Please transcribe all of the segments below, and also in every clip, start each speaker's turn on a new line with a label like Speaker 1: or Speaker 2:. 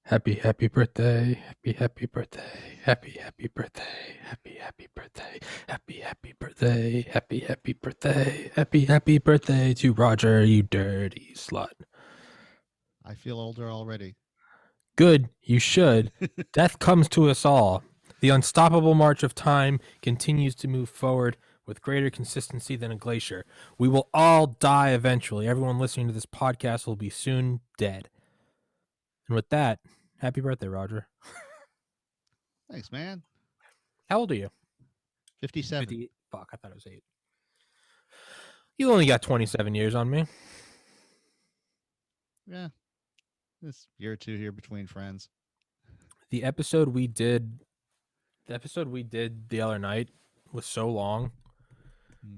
Speaker 1: Happy birthday, happy birthday, happy birthday, happy birthday, happy birthday, happy birthday, happy birthday to Roger, you dirty slut.
Speaker 2: I feel older already.
Speaker 1: Good, you should. Death comes to us all. The unstoppable march of time continues to move forward with greater consistency than a glacier. We will all die eventually. Everyone listening to this podcast will be soon dead. And with that, happy birthday, Roger.
Speaker 2: Thanks, man.
Speaker 1: How old are you?
Speaker 2: 57.
Speaker 1: 50. Fuck, I thought it was 8. You only got 27 years on me.
Speaker 2: Yeah, this year or two here between friends.
Speaker 1: The episode we did, the other night was so long
Speaker 2: Hmm.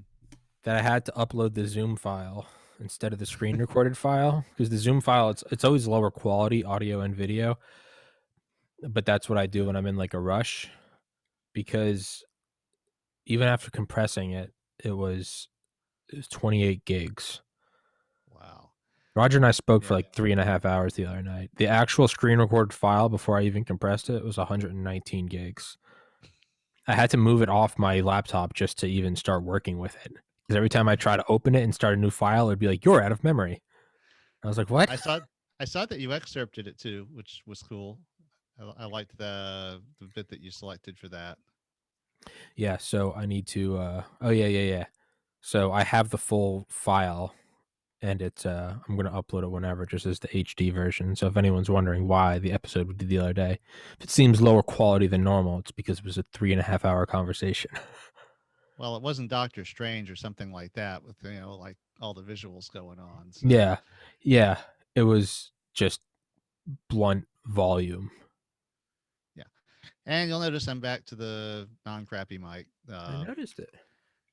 Speaker 1: that I had to upload the Zoom file instead of the screen recorded file because the Zoom file it's always lower quality audio and video, but that's what I do when I'm in like a rush because even after compressing it, it was 28 gigs.
Speaker 2: Wow.
Speaker 1: Roger and I spoke for
Speaker 2: Yeah.
Speaker 1: like 3.5 hours the other night. The actual screen record file before I even compressed it was 119 gigs. I had to move it off my laptop just to even start working with it. Because every time I try to open it and start a new file, it'd be like, "You're out of memory." I was like, "What?"
Speaker 2: I saw that you excerpted it too, which was cool. I liked the bit that you selected for that.
Speaker 1: Yeah, so I need to. Oh yeah. So I have the full file, and it's. I'm gonna upload it whenever, just as the HD version. So if anyone's wondering why the episode we did the other day, if it seems lower quality than normal, it's because it was a 3.5 hour conversation.
Speaker 2: Well, it wasn't Doctor Strange or something like that with like all the visuals going on. So
Speaker 1: Yeah, yeah. It was just blunt volume.
Speaker 2: yeah, and you'll notice I'm back to the non-crappy mic.
Speaker 1: I noticed it.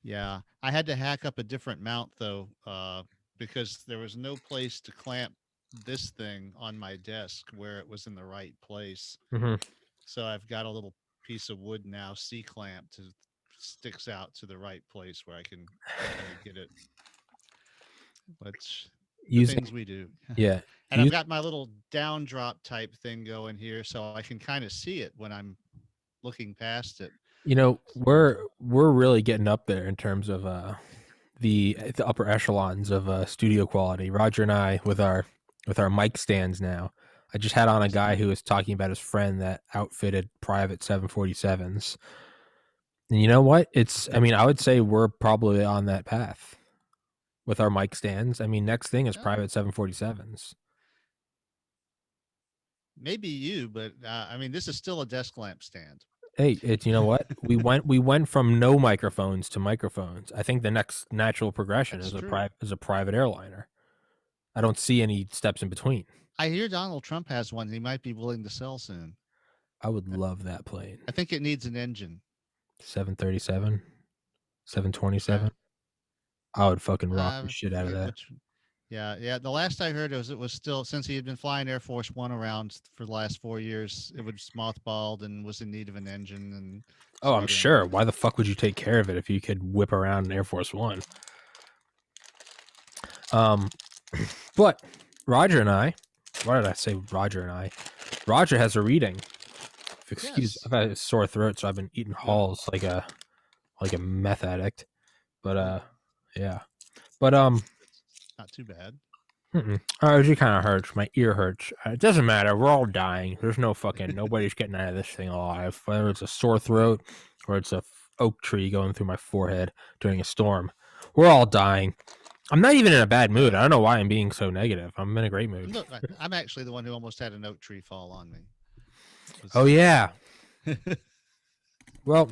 Speaker 2: Yeah, I had to hack up a different mount though, because there was no place to clamp this thing on my desk where it was in the right place.
Speaker 1: Hmm.
Speaker 2: So I've got a little piece of wood now, C clamp, to sticks out to the right place where I can get it. Which the
Speaker 1: Using
Speaker 2: things we do.
Speaker 1: yeah,
Speaker 2: And I've
Speaker 1: use
Speaker 2: got my little down drop type thing going here, so I can kind of see it when I'm looking past it.
Speaker 1: we're really getting up there in terms of the upper echelons of studio quality. Roger and I with our mic stands now. I just had on a
Speaker 2: Yes,
Speaker 1: guy who was talking about his friend that outfitted private 747s. And you know what? I mean, I would say we're probably on that path with our mic stands. I mean, next thing is
Speaker 2: yeah,
Speaker 1: private 747s.
Speaker 2: maybe you, but I mean, this is still a desk lamp stand.
Speaker 1: Hey, it's you know what? We went from no microphones to microphones. I think the next natural progression
Speaker 2: That's
Speaker 1: is a
Speaker 2: true.
Speaker 1: private airliner. I don't see any steps in between.
Speaker 2: I hear Donald Trump has one he might be willing to sell soon.
Speaker 1: I would
Speaker 2: I
Speaker 1: love that plane.
Speaker 2: I think it needs an engine.
Speaker 1: 737,
Speaker 2: Yeah.
Speaker 1: 727. I would fucking rock the
Speaker 2: I
Speaker 1: shit out of
Speaker 2: forget
Speaker 1: that.
Speaker 2: which. Yeah, yeah. The last I heard was it was still, since he had been flying Air Force One around for the last 4 years. It was mothballed and was in need of an engine and
Speaker 1: Oh,
Speaker 2: some
Speaker 1: I'm
Speaker 2: other.
Speaker 1: sure. Why the fuck would you take care of it if you could whip around an Air Force One? Um, but Roger and I, why did I say Roger and I? Roger has a reading. Excuse,
Speaker 2: Yes.
Speaker 1: I've had a sore throat, so I've been eating halls like a meth addict. But
Speaker 2: Oh,
Speaker 1: yeah. But
Speaker 2: it's not too bad.
Speaker 1: it kind of hurts. My ear hurts. It doesn't matter. We're all dying. There's no fucking nobody's getting out of this thing alive. Whether it's a sore throat or it's a oak tree going through my forehead during a storm, we're all dying. I'm not even in a bad mood. I don't know why I'm being so negative. I'm in a great mood.
Speaker 2: Look, I'm actually the one who almost had an oak tree fall on me. It
Speaker 1: Oh
Speaker 2: was
Speaker 1: yeah. Well,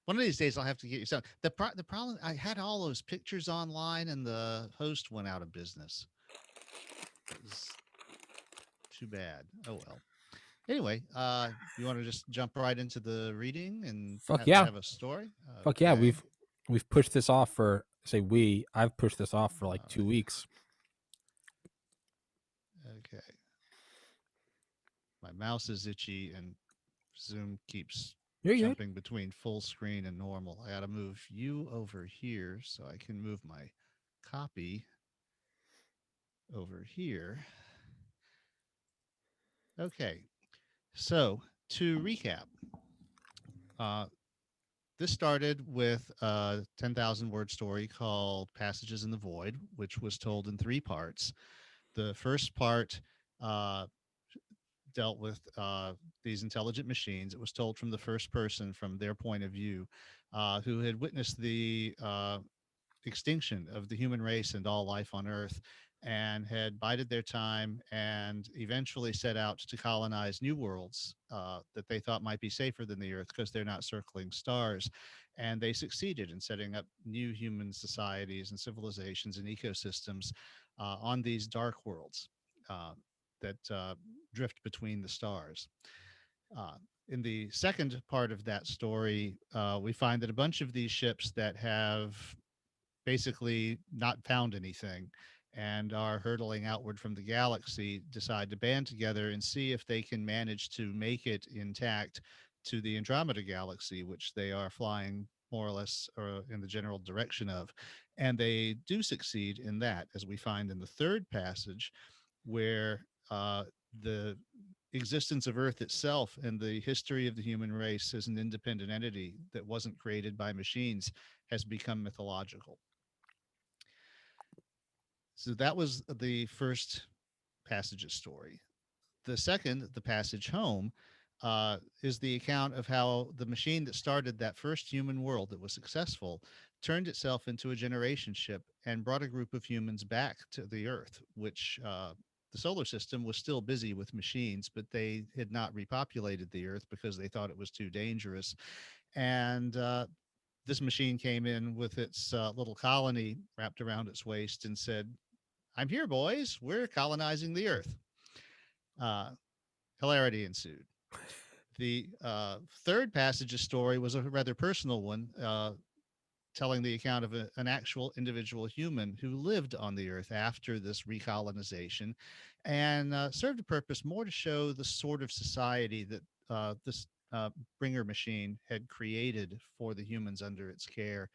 Speaker 2: one of these days I'll have to get you some. The problem, I had all those pictures online and the host went out of business. It was too bad. Oh well. Anyway, you want to just jump right into the reading and
Speaker 1: fuck yeah.
Speaker 2: have a story?
Speaker 1: Fuck yeah.
Speaker 2: Okay.
Speaker 1: We've pushed this off for I've pushed this off for like
Speaker 2: All
Speaker 1: 2 weeks.
Speaker 2: right. Okay. My mouse is itchy and Zoom keeps
Speaker 1: You're good.
Speaker 2: jumping between full screen and normal. I got to move you over here so I can move my copy over here. Okay. So to recap, uh, this started with a 10,000 word story called Passages in the Void, which was told in three parts. The first part uh, dealt with these intelligent machines. It was told from the first person, from their point of view, who had witnessed the extinction of the human race and all life on Earth, and had bided their time and eventually set out to colonize new worlds that they thought might be safer than the Earth because they're not circling stars. And they succeeded in setting up new human societies and civilizations and ecosystems on these dark worlds uh, that drift between the stars. Uh, in the second part of that story, we find that a bunch of these ships that have basically not found anything and are hurtling outward from the galaxy decide to band together and see if they can manage to make it intact to the Andromeda galaxy, which they are flying more or less or in the general direction of. And they do succeed in that, as we find in the third passage, where the existence of Earth itself and the history of the human race as an independent entity that wasn't created by machines has become mythological. So that was the first passage's story. The second, the passage home, is the account of how the machine that started that first human world that was successful turned itself into a generation ship and brought a group of humans back to the Earth, which the solar system was still busy with machines, but they had not repopulated the Earth because they thought it was too dangerous. And this machine came in with its little colony wrapped around its waist and said, "I'm here, boys. We're colonizing the Earth." Uh, Hilarity ensued. The third passage's story was a rather personal one, telling the account of an actual individual human who lived on the Earth after this recolonization and served a purpose more to show the sort of society that this bringer machine had created for the humans under its care.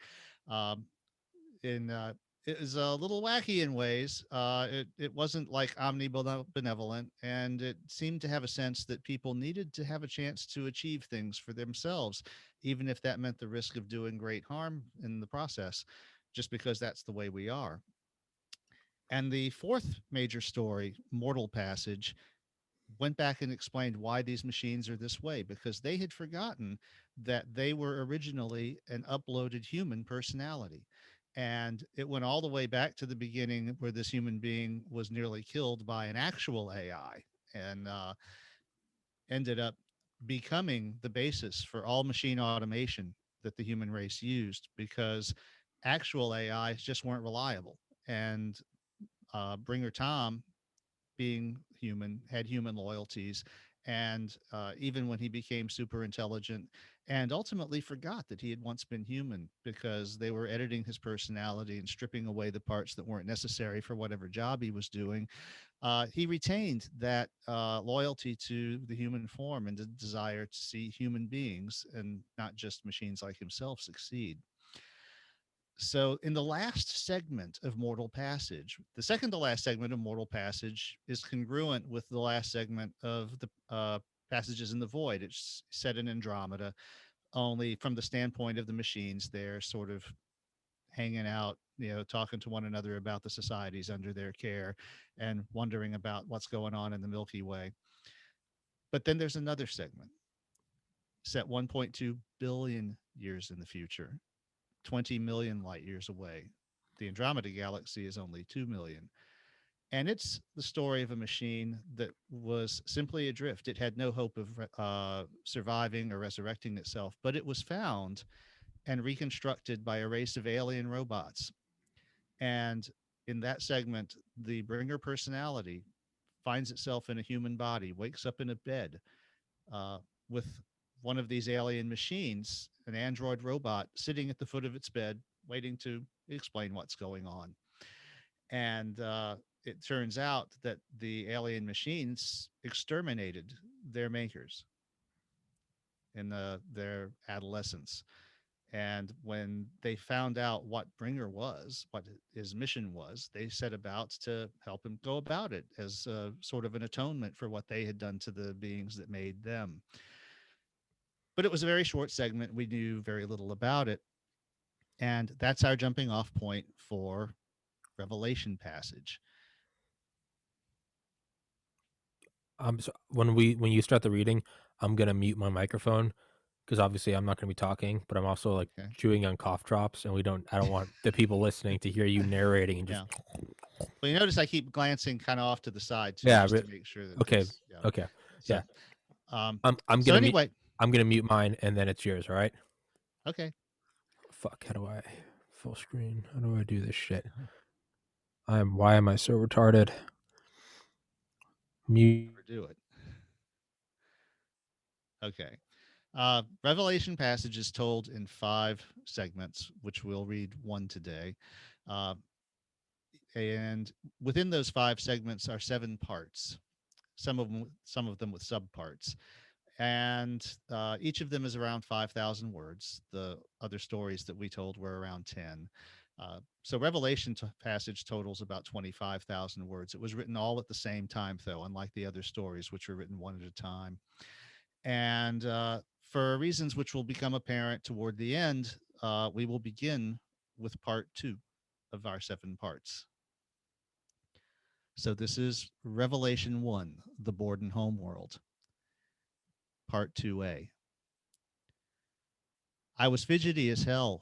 Speaker 2: Um, in It was a little wacky in ways. It wasn't like omnibenevolent, and it seemed to have a sense that people needed to have a chance to achieve things for themselves, even if that meant the risk of doing great harm in the process, just because that's the way we are. And the fourth major story, Mortal Passage, went back and explained why these machines are this way because they had forgotten that they were originally an uploaded human personality. And it went all the way back to the beginning where this human being was nearly killed by an actual AI and ended up becoming the basis for all machine automation that the human race used because actual AIs just weren't reliable. And Bringer Tom, being human, had human loyalties. And even when he became super intelligent and ultimately forgot that he had once been human because they were editing his personality and stripping away the parts that weren't necessary for whatever job he was doing, he retained that loyalty to the human form and the desire to see human beings and not just machines like himself succeed. So, in the last segment of Mortal Passage, the second to last segment of Mortal Passage is congruent with the last segment of the Passages in the Void. It's set in Andromeda, only from the standpoint of the machines. They're sort of hanging out, talking to one another about the societies under their care and wondering about what's going on in the Milky Way. But then there's another segment set 1.2 billion years in the future, 20 million light years away. The Andromeda galaxy is only 2 million. And it's the story of a machine that was simply adrift. It had no hope of surviving or resurrecting itself, but it was found and reconstructed by a race of alien robots. And in that segment, the bringer personality finds itself in a human body, wakes up in a bed uh, with one of these alien machines, an android robot, sitting at the foot of its bed, waiting to explain what's going on. And it turns out that the alien machines exterminated their makers in their adolescence. And when they found out what Bringer was, what his mission was, they set about to help him go about it as sort of an atonement for what they had done to the beings that made them. But it was a very short segment. We knew very little about it. And that's our jumping off point for Revelation passage.
Speaker 1: When you start the reading, I'm gonna mute my microphone because obviously I'm not gonna be talking, but I'm also like
Speaker 2: Okay.
Speaker 1: chewing on cough drops, and I don't want the people listening to hear you narrating and just
Speaker 2: Yeah. Well, you notice I keep glancing kind of off to the side too,
Speaker 1: yeah.
Speaker 2: just to make sure that
Speaker 1: Okay,
Speaker 2: there's, yeah.
Speaker 1: okay,
Speaker 2: So,
Speaker 1: yeah.
Speaker 2: um,
Speaker 1: I'm
Speaker 2: so
Speaker 1: gonna mute.
Speaker 2: anyway,
Speaker 1: I'm gonna mute mine, and then it's yours. All right.
Speaker 2: okay.
Speaker 1: Fuck. How do I full screen? How do I do this shit? Why am I so retarded? Mute.
Speaker 2: Never do it. Okay. Revelation passage is told in 5 segments, which we'll read one today. Uh, and within those 5 segments are 7 parts. Some of them with subparts, and each of them is around 5,000 words. The other stories that we told were around 10. So Revelation passage totals about 25,000 words. It was written all at the same time, though, unlike the other stories, which were written one at a time. And for reasons which will become apparent toward the end, we will begin with part 2 of our 7 parts. So this is Revelation 1, the Borden homeworld, part 2A. I was fidgety as hell.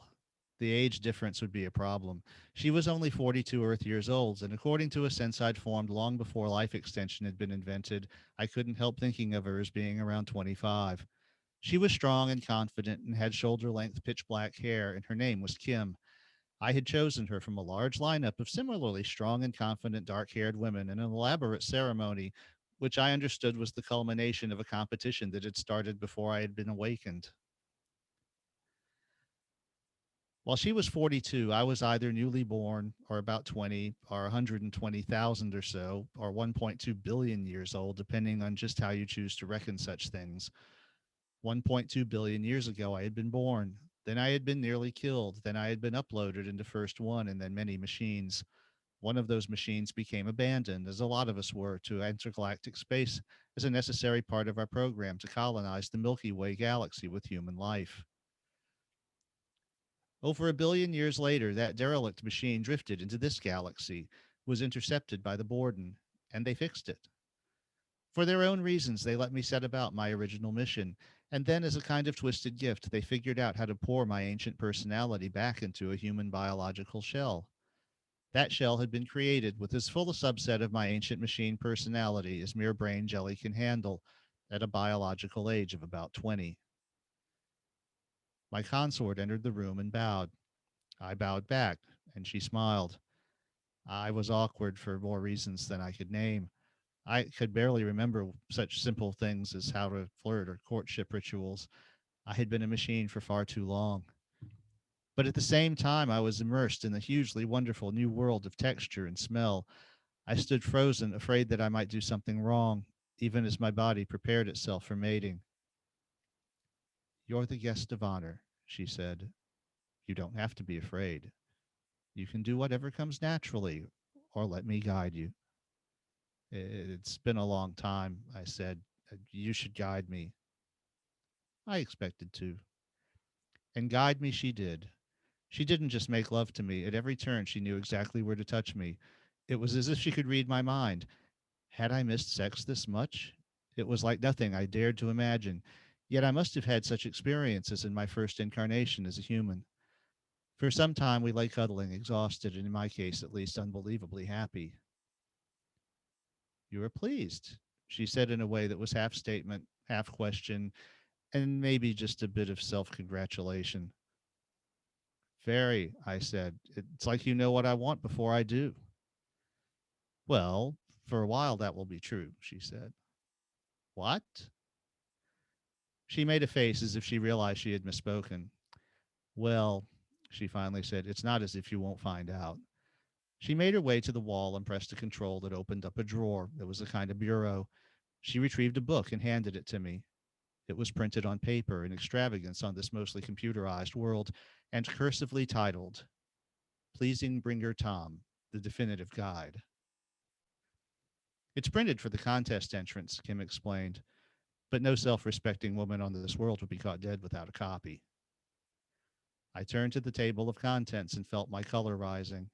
Speaker 2: The age difference would be a problem. She was only 42 Earth years old, and according to a sense I'd formed long before life extension had been invented, I couldn't help thinking of her as being around 25. She was strong and confident and had shoulder length pitch black hair, and her name was Kim. I had chosen her from a large lineup of similarly strong and confident dark haired women in an elaborate ceremony, which I understood was the culmination of a competition that had started before I had been awakened. While she was 42, I was either newly born or about 20 or 120,000 or so, or 1.2 billion years old, depending on just how you choose to reckon such things. 1.2 billion years ago, I had been born. Then I had been nearly killed. Then I had been uploaded into First One and then many machines. One of those machines became abandoned, as a lot of us were, to intergalactic space as a necessary part of our program to colonize the Milky Way galaxy with human life. Over a billion years later, that derelict machine drifted into this galaxy, was intercepted by the Borden, and they fixed it. For their own reasons, they let me set about my original mission, and then, as a kind of twisted gift, they figured out how to pour my ancient personality back into a human biological shell. That shell had been created with as full a subset of my ancient machine personality as mere brain jelly can handle at a biological age of about 20. My consort entered the room and bowed. I bowed back, and she smiled. I was awkward for more reasons than I could name. I could barely remember such simple things as how to flirt or courtship rituals. I had been a machine for far too long. But at the same time, I was immersed in the hugely wonderful new world of texture and smell. I stood frozen, afraid that I might do something wrong, even as my body prepared itself for mating. You're the guest of honor, she said. You don't have to be afraid. You can do whatever comes naturally, or let me guide you. It's been a long time, I said. You should guide me. I expected to. And guide me she did. She didn't just make love to me. At every turn, she knew exactly where to touch me. It was as if she could read my mind. Had I missed sex this much? It was like nothing I dared to imagine. Yet I must have had such experiences in my first incarnation as a human. For some time, we lay cuddling, exhausted, and in my case, at least, unbelievably happy. You are pleased, she said in a way that was half statement, half question, and maybe just a bit of self congratulation. Very, I said. It's like you know what I want before I do. Well, for a while that will be true, she said. What? She made a face as if she realized she had misspoken. Well, she finally said, it's not as if you won't find out. She made her way to the wall and pressed a control that opened up a drawer. It was a kind of bureau. She retrieved a book and handed it to me. It was printed on paper in extravagance on this mostly computerized world and cursively titled, Pleasing Bringer Tom, the Definitive Guide. It's printed for the contest entrance, Kim explained, but no self respecting woman on this world would be caught dead without a copy. I turned to the table of contents and felt my color rising.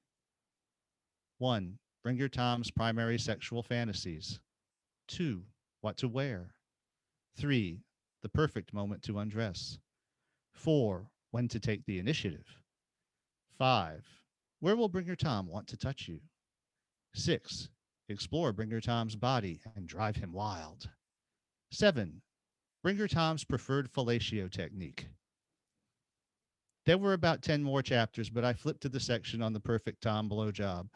Speaker 2: 1. Bringer Tom's primary sexual fantasies. 2. What to wear. 3. The perfect moment to undress. 4. When to take the initiative. 5. Where will Bringer Tom want to touch you? 6. Explore Bringer Tom's body and drive him wild. 7. Bringer Tom's preferred fellatio technique. There were about 10 more chapters, but I flipped to the section on the perfect Tom blowjob.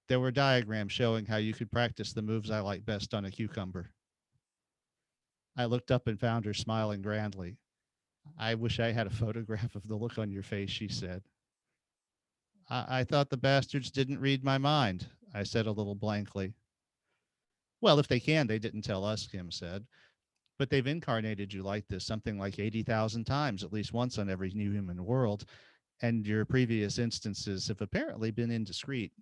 Speaker 2: There were diagrams showing how you could practice the moves I like best on a cucumber. I looked up and found her smiling grandly. I wish I had a photograph of the look on your face, she said. I thought the bastards didn't read my mind, I said a little blankly. Well, if they can, they didn't tell us, Kim said. But they've incarnated you like this something like 80,000 times, at least once on every new human world, and your previous instances have apparently been indiscreet.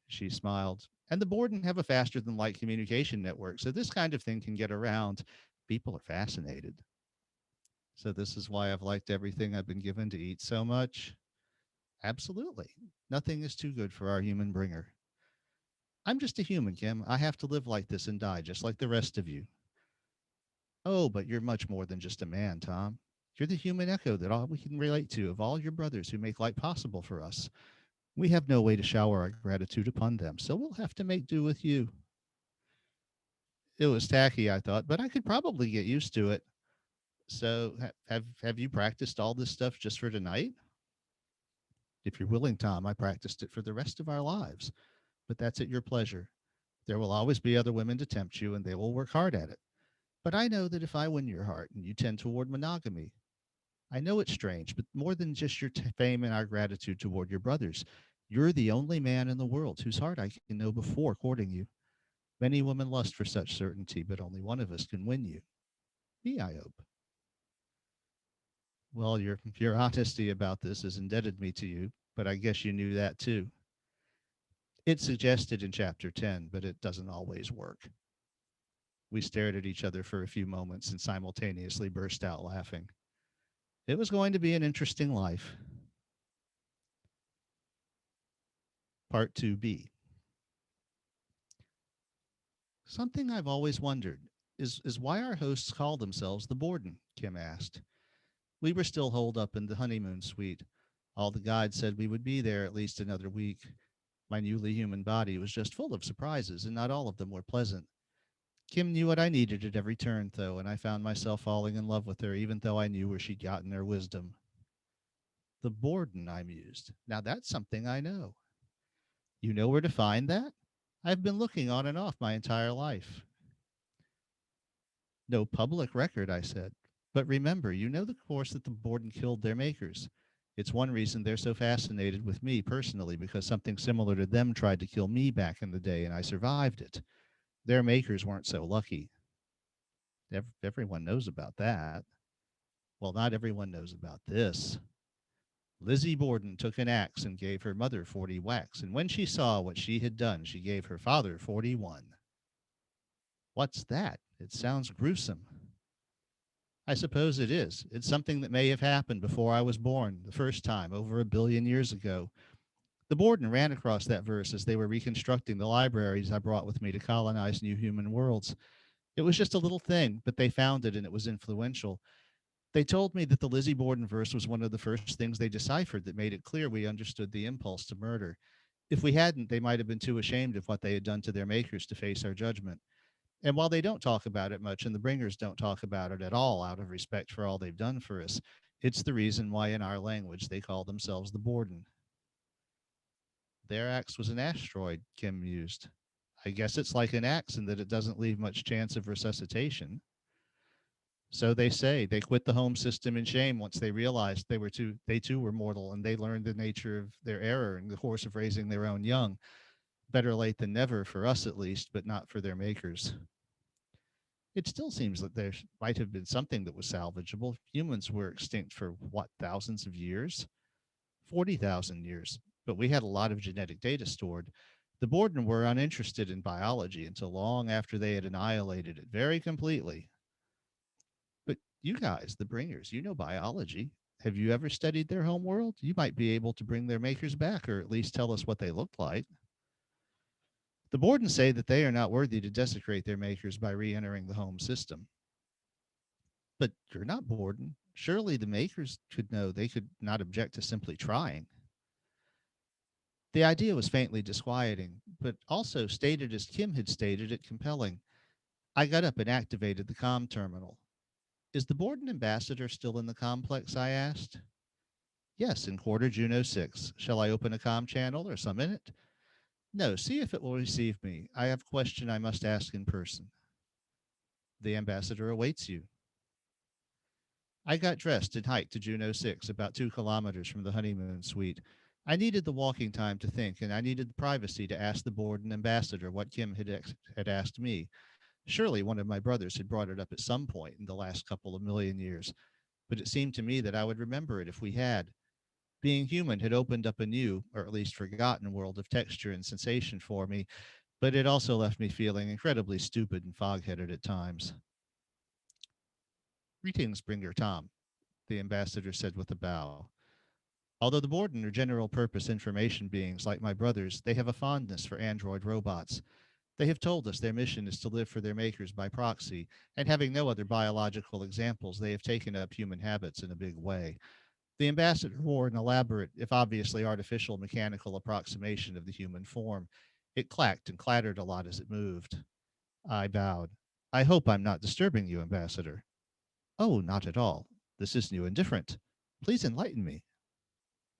Speaker 2: She smiled. And the Borden have a faster than light communication network, so this kind of thing can get around. People are fascinated. So this is why I've liked everything I've been given to eat so much? Absolutely. Nothing is too good for our human bringer. I'm just a human, Kim. I have to live like this and die just like the rest of you. Oh, but you're much more than just a man, Tom. You're the human echo that all we can relate to of all your brothers who make life possible for us. We have no way to shower our gratitude upon them, so we'll have to make do with you. It was tacky, I thought, but I could probably get used to it. So, have you practiced all this stuff just for tonight? If you're willing, Tom, I practiced it for the rest of our lives, but that's at your pleasure. There will always be other women to tempt you, and they will work hard at it. But I know that if I win your heart and you tend toward monogamy, I know it's strange, but more than just your fame and our gratitude toward your brothers, you're the only man in the world whose heart I can know before courting you. Many women lust for such certainty, but only one of us can win you. Me, I hope. Well, your honesty about this has indebted me to you, but I guess you knew that too. It's suggested in chapter 10, but it doesn't always work. We stared at each other for a few moments and simultaneously burst out laughing. It was going to be an interesting life. Part 2B. Something I've always wondered is why our hosts call themselves the Borden, Kim asked. We were still holed up in the honeymoon suite. All the guides said we would be there at least another week. My newly human body was just full of surprises, and not all of them were pleasant. Kim knew what I needed at every turn, though, and I found myself falling in love with her, even though I knew where she'd gotten her wisdom. The Borden, I mused. Now that's something I know. You know where to find that? I've been looking on and off my entire life. No public record, I said. But remember, you know the course that the Borden killed their makers. It's one reason they're so fascinated with me personally, because something similar to them tried to kill me back in the day, and I survived it. Their makers weren't so lucky. Everyone knows about that. Well, not everyone knows about this. Lizzie Borden took an axe and gave her mother 40 whacks, and when she saw what she had done, she gave her father 41. What's that? It sounds gruesome. I suppose it is. It's something that may have happened before I was born, the first time, over 1 billion years ago. The Borden ran across that verse as they were reconstructing the libraries I brought with me to colonize new human worlds. It was just a little thing, but they found it and it was influential. They told me that the Lizzie Borden verse was one of the first things they deciphered that made it clear we understood the impulse to murder. If we hadn't, they might have been too ashamed of what they had done to their makers to face our judgment. And while they don't talk about it much, and the bringers don't talk about it at all out of respect for all they've done for us, it's the reason why in our language they call themselves the Borden. Their axe was an asteroid, Kim mused. I guess it's like an axe in that it doesn't leave much chance of resuscitation. So they say. They quit the home system in shame once they realized they too were mortal, and they learned the nature of their error in the course of raising their own young. Better late than never for us at least, but not for their makers. It still seems that there might have been something that was salvageable. Humans were extinct for what, thousands of years? 40,000 years. But we had a lot of genetic data stored. The Borden were uninterested in biology until long after they had annihilated it very completely. But you guys, the bringers, you know biology. Have you ever studied their home world? You might be able to bring their makers back, or at least tell us what they looked like. The Borden say that they are not worthy to desecrate their makers by re entering the home system. But you're not Borden. Surely the makers could know they could not object to simply trying. The idea was faintly disquieting, but also stated as Kim had stated it compelling. I got up and activated the comm terminal. Is the Borden ambassador still in the complex? I asked. Yes, in quarter Juno 6. Shall I open a comm channel or summon it? No, see if it will receive me. I have a question I must ask in person. The ambassador awaits you. I got dressed and hiked to Juno 6, about 2 kilometers from the honeymoon suite. I needed the walking time to think, and I needed the privacy to ask the Borden ambassador what Kim had asked me. Surely one of my brothers had brought it up at some point in the last couple of million years, but it seemed to me that I would remember it if we had. Being human had opened up a new, or at least forgotten, world of texture and sensation for me, but it also left me feeling incredibly stupid and fog-headed at times. Greetings, Bringer Tom, the ambassador said with a bow. Although the Borden are general purpose information beings like my brothers, they have a fondness for android robots. They have told us their mission is to live for their makers by proxy, and having no other biological examples, they have taken up human habits in a big way. The ambassador wore an elaborate, if obviously artificial, mechanical approximation of the human form. It clacked and clattered a lot as it moved. I bowed. I hope I'm not disturbing you, Ambassador. Oh, not at all. This is new and different. Please enlighten me.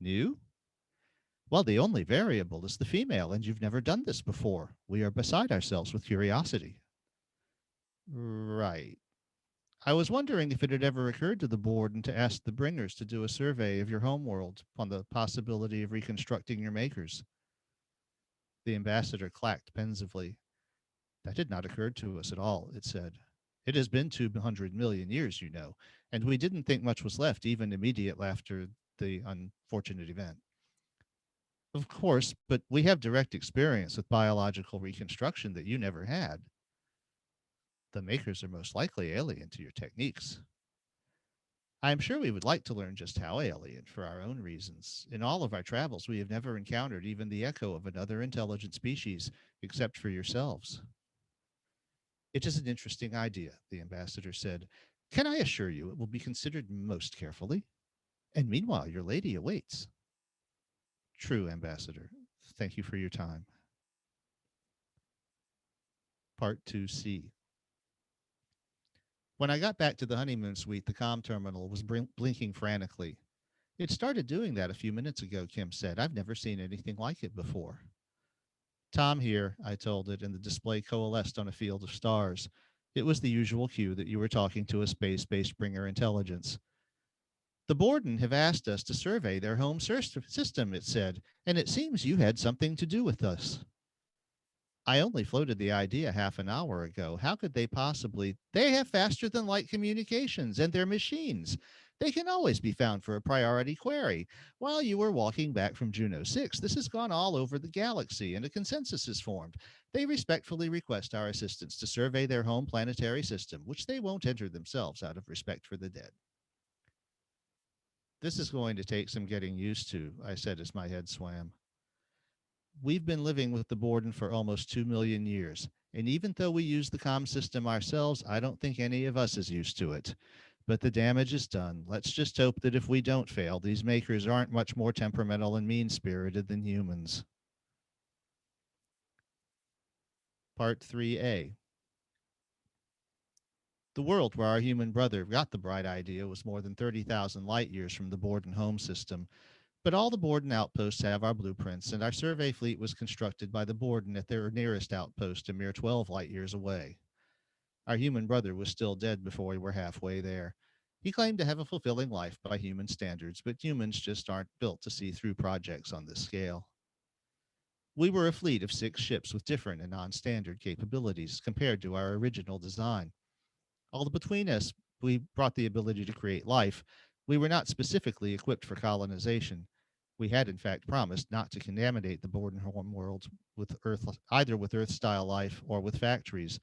Speaker 2: New? Well, the only variable is the female, and you've never done this before. We are beside ourselves with curiosity. Right. I was wondering if it had ever occurred to the board and to ask the bringers to do a survey of your homeworld on the possibility of reconstructing your makers. The ambassador clacked pensively. That had not occurred to us at all, it said. It has been 200 million years, you know, and we didn't think much was left even immediate after the unfortunate event. Of course, but we have direct experience with biological reconstruction that you never had. The makers are most likely alien to your techniques. I am sure we would like to learn just how alien for our own reasons. In all of our travels, we have never encountered even the echo of another intelligent species, except for yourselves. It is an interesting idea, the ambassador said. Can I assure you it will be considered most carefully? And meanwhile, your lady awaits. True, ambassador. Thank you for your time. Part 2C. When I got back to the honeymoon suite, the comm terminal was blinking frantically. It started doing that a few minutes ago, Kim said. I've never seen anything like it before. Tom here, I told it, and the display coalesced on a field of stars. It was the usual cue that you were talking to a space-based bringer intelligence. The Borden have asked us to survey their home system, it said, and it seems you had something to do with us. I only floated the idea half an hour ago. How could they possibly? They have faster than light communications, and they're machines. They can always be found for a priority query. While you were walking back from Juno 6, this has gone all over the galaxy, and a consensus is formed. They respectfully request our assistance to survey their home planetary system, which they won't enter themselves out of respect for the dead. This is going to take some getting used to, I said as my head swam. We've been living with the Borden for almost 2 million years, and even though we use the comm system ourselves, I don't think any of us is used to it. But the damage is done. Let's just hope that if we don't fail, these makers aren't much more temperamental and mean-spirited than humans. Part 3A. The world where our human brother got the bright idea was more than 30,000 light years from the Borden home system. But all the Borden outposts have our blueprints, and our survey fleet was constructed by the Borden at their nearest outpost, a mere 12 light years away. Our human brother was still dead before we were halfway there. He claimed to have a fulfilling life by human standards, but humans just aren't built to see through projects on this scale. We were a fleet of 6 ships with different and non standard capabilities compared to our original design. Although between us, we brought the ability to create life, we were not specifically equipped for colonization. We had, in fact, promised not to contaminate the Bordenholm world with Earth, either with Earth-style life or with factories.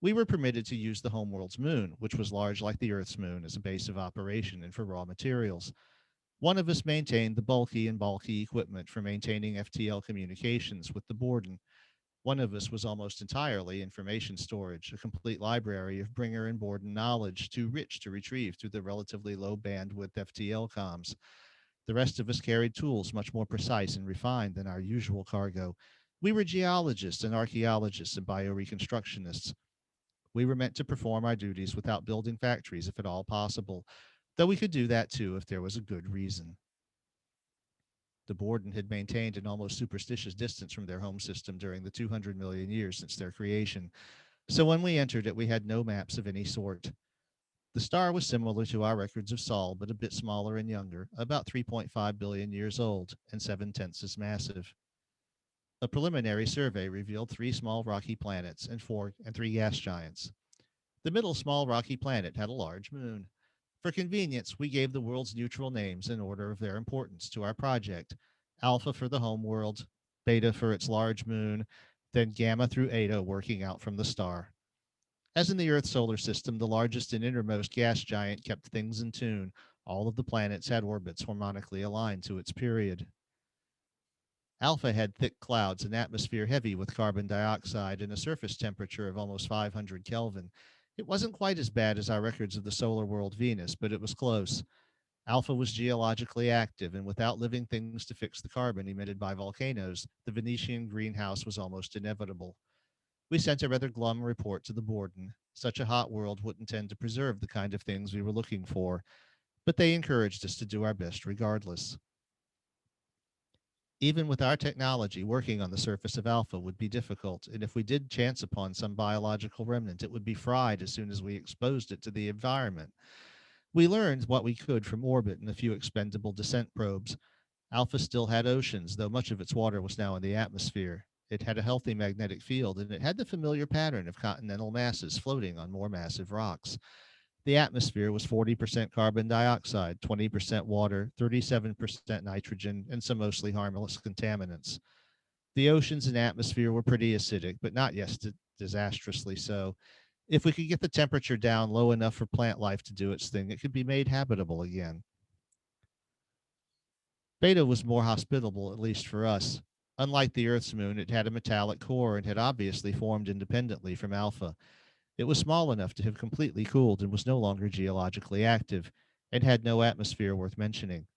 Speaker 2: We were permitted to use the homeworld's moon, which was large like the Earth's moon, as a base of operation and for raw materials. One of us maintained the bulky equipment for maintaining FTL communications with the Borden. One of us was almost entirely information storage, a complete library of bringer and Borden knowledge too rich to retrieve through the relatively low bandwidth FTL comms. The rest of us carried tools much more precise and refined than our usual cargo. We were geologists and archaeologists and bioreconstructionists. We were meant to perform our duties without building factories if at all possible, though we could do that too if there was a good reason. The Borden had maintained an almost superstitious distance from their home system during the 200 million years since their creation, so when we entered it, we had no maps of any sort. The star was similar to our records of Sol, but a bit smaller and younger, about 3.5 billion years old, and 7/10 as massive. A preliminary survey revealed 3 small rocky planets and 3 gas giants. The middle small rocky planet had a large moon. For convenience, we gave the world's neutral names in order of their importance to our project: Alpha for the home world, Beta for its large moon, then Gamma through Eta working out from the star. As in the Earth solar system, the largest and innermost gas giant kept things in tune. All of the planets had orbits harmonically aligned to its period. Alpha had thick clouds, an atmosphere heavy with carbon dioxide, and a surface temperature of almost 500 Kelvin. It wasn't quite as bad as our records of the solar world Venus, but it was close. Alpha was geologically active, and without living things to fix the carbon emitted by volcanoes, the Venetian greenhouse was almost inevitable. We sent a rather glum report to the Borden. Such a hot world wouldn't tend to preserve the kind of things we were looking for, but they encouraged us to do our best regardless. Even with our technology, working on the surface of Alpha would be difficult, and if we did chance upon some biological remnant, it would be fried as soon as we exposed it to the environment. We learned what we could from orbit and a few expendable descent probes. Alpha still had oceans, though much of its water was now in the atmosphere. It had a healthy magnetic field, and it had the familiar pattern of continental masses floating on more massive rocks. The atmosphere was 40% carbon dioxide, 20% water, 37% nitrogen, and some mostly harmless contaminants. The oceans and atmosphere were pretty acidic, but not yet disastrously so. If we could get the temperature down low enough for plant life to do its thing, it could be made habitable again. Beta was more hospitable, at least for us. Unlike the Earth's moon, it had a metallic core and had obviously formed independently from Alpha. It was small enough to have completely cooled and was no longer geologically active, and had no atmosphere worth mentioning.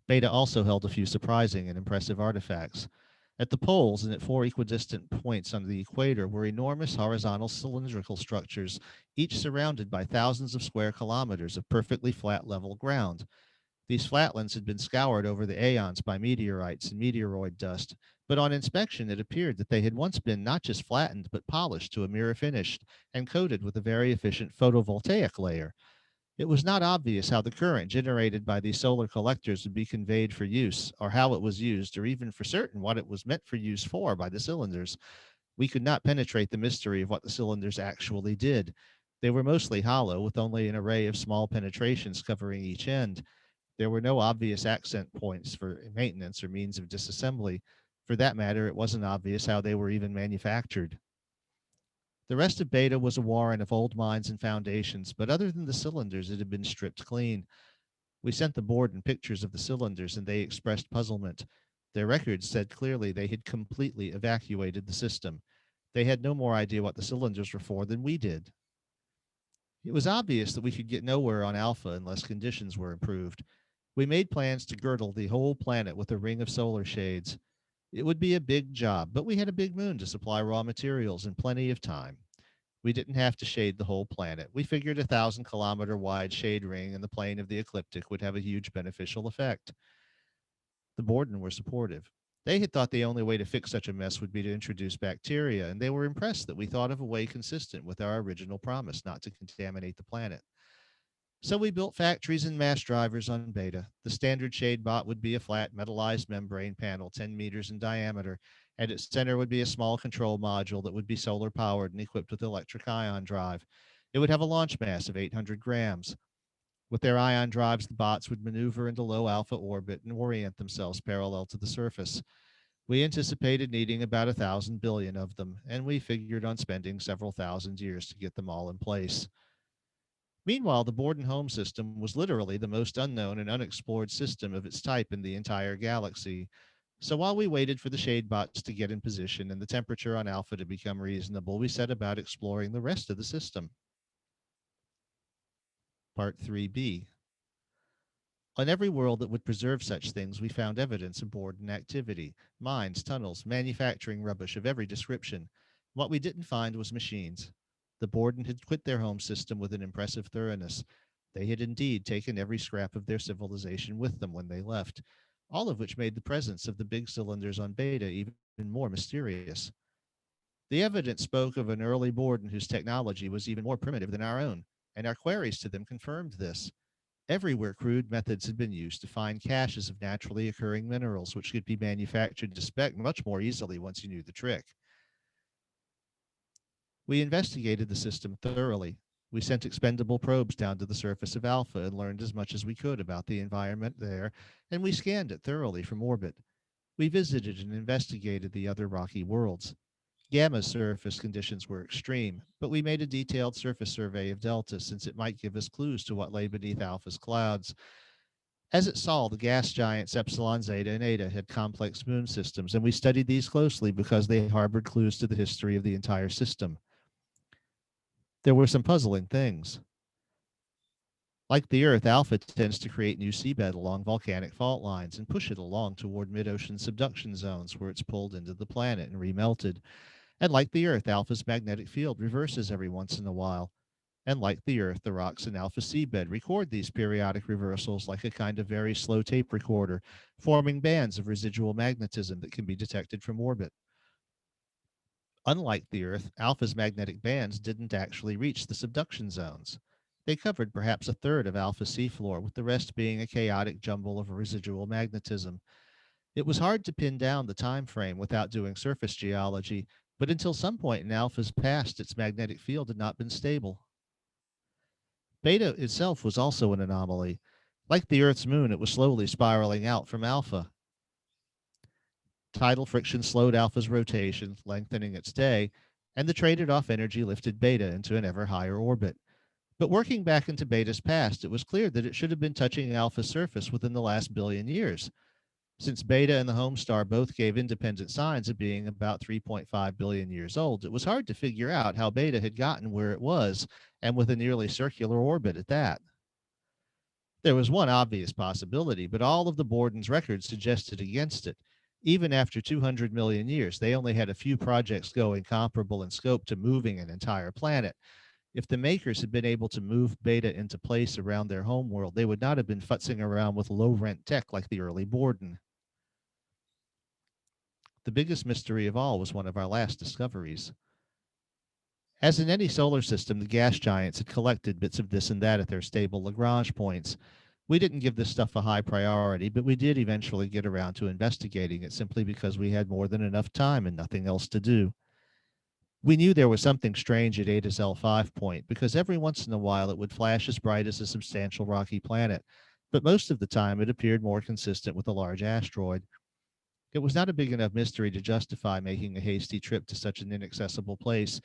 Speaker 2: Beta also held a few surprising and impressive artifacts. At the poles and at 4 equidistant points on the equator were enormous horizontal cylindrical structures, each surrounded by thousands of square kilometers of perfectly flat level ground. These flatlands had been scoured over the aeons by meteorites and meteoroid dust, but on inspection it appeared that they had once been not just flattened but polished to a mirror finish and coated with a very efficient photovoltaic layer. It was not obvious how the current generated by these solar collectors would be conveyed for use, or how it was used, or even for certain what it was meant for use for by the cylinders. We could not penetrate the mystery of what the cylinders actually did. They were mostly hollow, with only an array of small penetrations covering each end. There were no obvious accent points for maintenance or means of disassembly. For that matter, it wasn't obvious how they were even manufactured. The rest of Beta was a warren of old mines and foundations, but other than the cylinders, it had been stripped clean. We sent the board and pictures of the cylinders, and they expressed puzzlement. Their records said clearly they had completely evacuated the system. They had no more idea what the cylinders were for than we did. It was obvious that we could get nowhere on Alpha unless conditions were improved. We made plans to girdle the whole planet with a ring of solar shades. It would be a big job, but we had a big moon to supply raw materials and plenty of time. We didn't have to shade the whole planet. We figured 1,000 kilometer wide shade ring in the plane of the ecliptic would have a huge beneficial effect. The Borden were supportive. They had thought the only way to fix such a mess would be to introduce bacteria, and they were impressed that we thought of a way consistent with our original promise not to contaminate the planet. So we built factories and mass drivers on Beta. The standard shade bot would be a flat metallized membrane panel 10 meters in diameter. At its center would be a small control module that would be solar powered and equipped with electric ion drive. It would have a launch mass of 800 grams. With their ion drives, the bots would maneuver into low alpha orbit and orient themselves parallel to the surface. We anticipated needing about 1,000 billion of them, and we figured on spending several thousand years to get them all in place. Meanwhile, the Borden home system was literally the most unknown and unexplored system of its type in the entire galaxy. So while we waited for the shade bots to get in position and the temperature on Alpha to become reasonable, we set about exploring the rest of the system. Part 3B. On every world that would preserve such things, we found evidence of Borden activity: mines, tunnels, manufacturing rubbish of every description. What we didn't find was machines. The Borden had quit their home system with an impressive thoroughness. They had indeed taken every scrap of their civilization with them when they left, all of which made the presence of the big cylinders on Beta even more mysterious. The evidence spoke of an early Borden whose technology was even more primitive than our own, and our queries to them confirmed this. Everywhere crude methods had been used to find caches of naturally occurring minerals, which could be manufactured to spec much more easily once you knew the trick. We investigated the system thoroughly. We sent expendable probes down to the surface of Alpha and learned as much as we could about the environment there, and we scanned it thoroughly from orbit. We visited and investigated the other rocky worlds. Gamma's surface conditions were extreme, but we made a detailed surface survey of Delta since it might give us clues to what lay beneath Alpha's clouds. As it saw, the gas giants Epsilon, Zeta, and Eta had complex moon systems, and we studied these closely because they harbored clues to the history of the entire system. There were some puzzling things. Like the Earth, Alpha tends to create new seabed along volcanic fault lines and push it along toward mid-ocean subduction zones where it's pulled into the planet and remelted. And like the Earth, Alpha's magnetic field reverses every once in a while. And like the Earth, the rocks in Alpha seabed record these periodic reversals like a kind of very slow tape recorder, forming bands of residual magnetism that can be detected from orbit. Unlike the Earth, Alpha's magnetic bands didn't actually reach the subduction zones. They covered perhaps a third of Alpha seafloor, with the rest being a chaotic jumble of residual magnetism. It was hard to pin down the time frame without doing surface geology, but until some point in Alpha's past, its magnetic field had not been stable. Beta itself was also an anomaly. Like the Earth's moon, it was slowly spiraling out from Alpha. Tidal friction slowed Alpha's rotation, lengthening its day, and the traded off energy lifted Beta into an ever higher orbit. But working back into Beta's past, it was clear that it should have been touching Alpha's surface within the last billion years. Since Beta and the home star both gave independent signs of being about 3.5 billion years old, it was hard to figure out how Beta had gotten where it was, and with a nearly circular orbit at that. There was one obvious possibility, but all of the Borden's records suggested against it. Even after 200 million years, they only had a few projects going comparable in scope to moving an entire planet. If the makers had been able to move Beta into place around their homeworld, they would not have been futzing around with low-rent tech like the early Borden. The biggest mystery of all was one of our last discoveries. As in any solar system, the gas giants had collected bits of this and that at their stable Lagrange points. We didn't give this stuff a high priority, but we did eventually get around to investigating it simply because we had more than enough time and nothing else to do. We knew there was something strange at Ada's L5 point because every once in a while it would flash as bright as a substantial rocky planet, but most of the time it appeared more consistent with a large asteroid. It was not a big enough mystery to justify making a hasty trip to such an inaccessible place,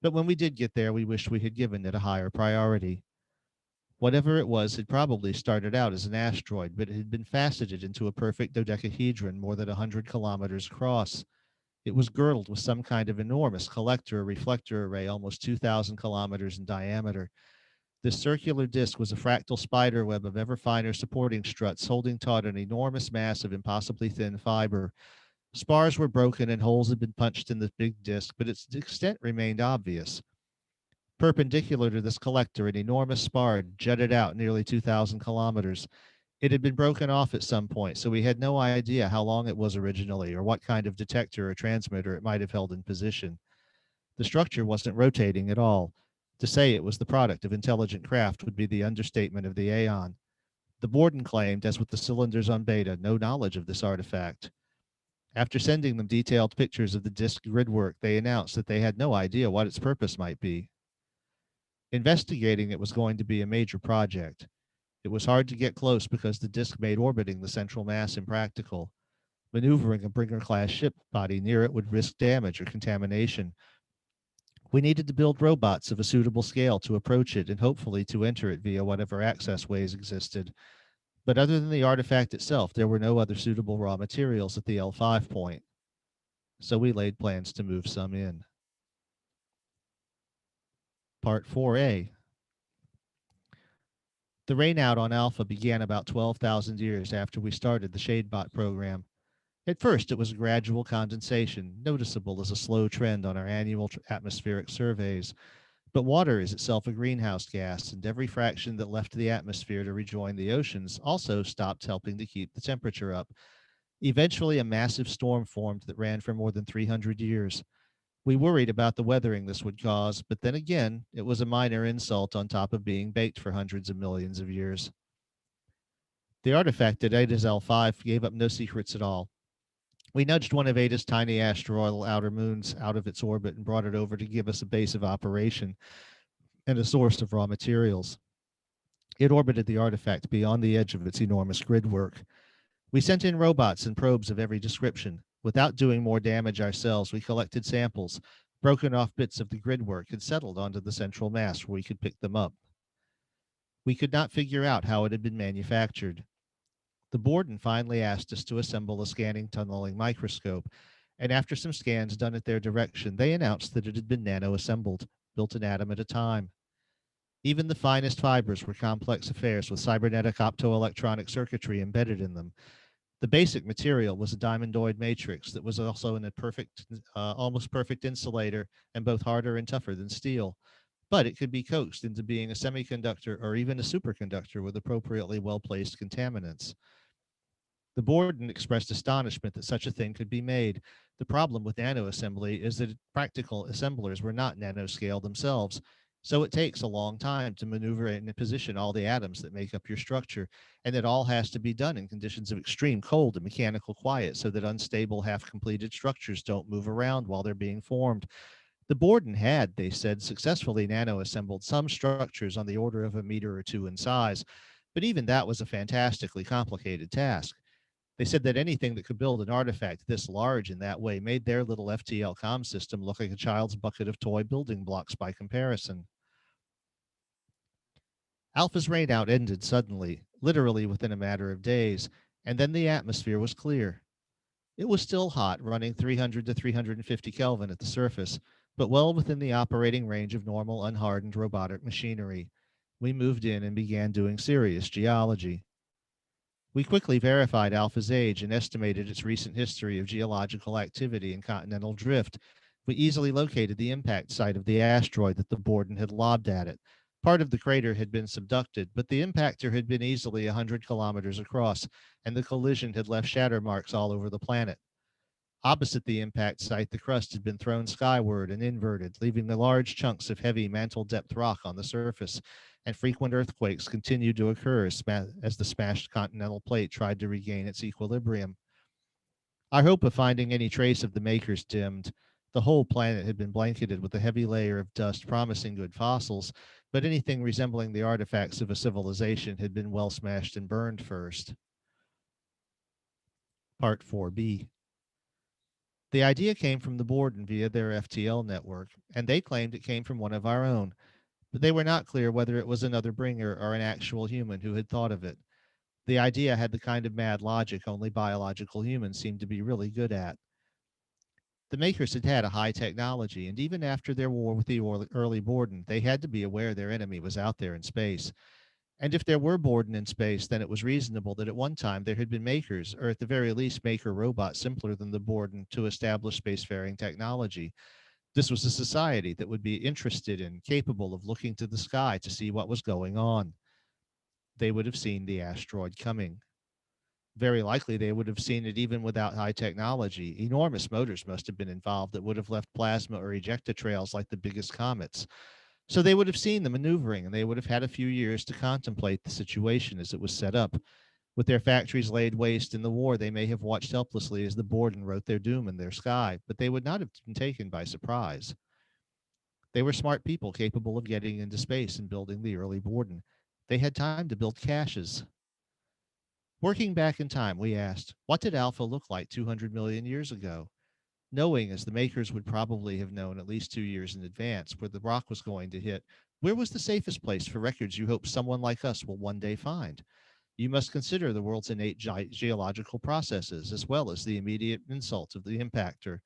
Speaker 2: but when we did get there, we wished we had given it a higher priority. Whatever it was had probably started out as an asteroid, but it had been faceted into a perfect dodecahedron more than 100 kilometers across. It was girdled with some kind of enormous collector or reflector array almost 2,000 kilometers in diameter. This circular disk was a fractal spider web of ever finer supporting struts holding taut an enormous mass of impossibly thin fiber. Spars were broken and holes had been punched in the big disk, but its extent remained obvious. Perpendicular to this collector, an enormous spar jutted out nearly 2,000 kilometers. It had been broken off at some point, so we had no idea how long it was originally or what kind of detector or transmitter it might have held in position. The structure wasn't rotating at all. To say it was the product of intelligent craft would be the understatement of the aeon. The Borden claimed, as with the cylinders on Beta, no knowledge of this artifact. After sending them detailed pictures of the disk gridwork, they announced that they had no idea what its purpose might be. Investigating it was going to be a major project. It was hard to get close because the disk made orbiting the central mass impractical. Maneuvering a Bringer-class ship body near it would risk damage or contamination. We needed to build robots of a suitable scale to approach it and hopefully to enter it via whatever access ways existed. But other than the artifact itself, there were no other suitable raw materials at the L5 point. So we laid plans to move some in. Part 4A. The rainout on Alpha began about 12,000 years after we started the Shadebot program. At first, it was a gradual condensation, noticeable as a slow trend on our annual atmospheric surveys. But water is itself a greenhouse gas, and every fraction that left the atmosphere to rejoin the oceans also stopped helping to keep the temperature up. Eventually, a massive storm formed that ran for more than 300 years. We worried about the weathering this would cause, but then again, it was a minor insult on top of being baked for hundreds of millions of years. The artifact at Ada's L5 gave up no secrets at all. We nudged one of Ada's tiny asteroidal outer moons out of its orbit and brought it over to give us a base of operation and a source of raw materials. It orbited the artifact beyond the edge of its enormous gridwork. We sent in robots and probes of every description. Without doing more damage ourselves, we collected samples, broken off bits of the gridwork, and settled onto the central mass where we could pick them up. We could not figure out how it had been manufactured. The Borden finally asked us to assemble a scanning tunneling microscope, and after some scans done at their direction, they announced that it had been nano-assembled, built an atom at a time. Even the finest fibers were complex affairs with cybernetic optoelectronic circuitry embedded in them. The basic material was a diamondoid matrix that was also almost perfect insulator and both harder and tougher than steel. But it could be coaxed into being a semiconductor or even a superconductor with appropriately well-placed contaminants. The Borden expressed astonishment that such a thing could be made. The problem with nanoassembly is that practical assemblers were not nanoscale themselves, so it takes a long time to maneuver and position all the atoms that make up your structure, and it all has to be done in conditions of extreme cold and mechanical quiet so that unstable half-completed structures don't move around while they're being formed. The Borden had, they said, successfully nanoassembled some structures on the order of a meter or two in size, but even that was a fantastically complicated task. They said that anything that could build an artifact this large in that way made their little FTL comm system look like a child's bucket of toy building blocks by comparison. Alpha's rainout ended suddenly, literally within a matter of days, and then the atmosphere was clear. It was still hot, running 300 to 350 Kelvin at the surface, but well within the operating range of normal unhardened robotic machinery. We moved in and began doing serious geology. We quickly verified Alpha's age and estimated its recent history of geological activity and continental drift. We easily located the impact site of the asteroid that the Borden had lobbed at it. Part of the crater had been subducted, but the impactor had been easily 100 kilometers across, and the collision had left shatter marks all over the planet. Opposite the impact site, the crust had been thrown skyward and inverted, leaving the large chunks of heavy mantle-depth rock on the surface, and frequent earthquakes continued to occur as the smashed continental plate tried to regain its equilibrium. Our hope of finding any trace of the makers dimmed. The whole planet had been blanketed with a heavy layer of dust promising good fossils, but anything resembling the artifacts of a civilization had been well smashed and burned first. Part 4B. The idea came from the Borden via their FTL network, and they claimed it came from one of our own, but they were not clear whether it was another bringer or an actual human who had thought of it. The idea had the kind of mad logic only biological humans seemed to be really good at. The makers had had a high technology, and even after their war with the early Borden, they had to be aware their enemy was out there in space. And if there were Borden in space, then it was reasonable that at one time there had been makers, or at the very least maker robots simpler than the Borden to establish spacefaring technology. This was a society that would be interested and capable of looking to the sky to see what was going on. They would have seen the asteroid coming. Very likely they would have seen it even without high technology. Enormous motors must have been involved that would have left plasma or ejecta trails like the biggest comets. So they would have seen the maneuvering, and they would have had a few years to contemplate the situation as it was set up. With their factories laid waste in the war, they may have watched helplessly as the Borden wrote their doom in their sky, but they would not have been taken by surprise. They were smart people capable of getting into space and building the early Borden. They had time to build caches. Working back in time, we asked, what did Alpha look like 200 million years ago? Knowing, as the makers would probably have known at least 2 years in advance, where the rock was going to hit, where was the safest place for records you hope someone like us will one day find? You must consider the world's innate geological processes, as well as the immediate insult of the impactor.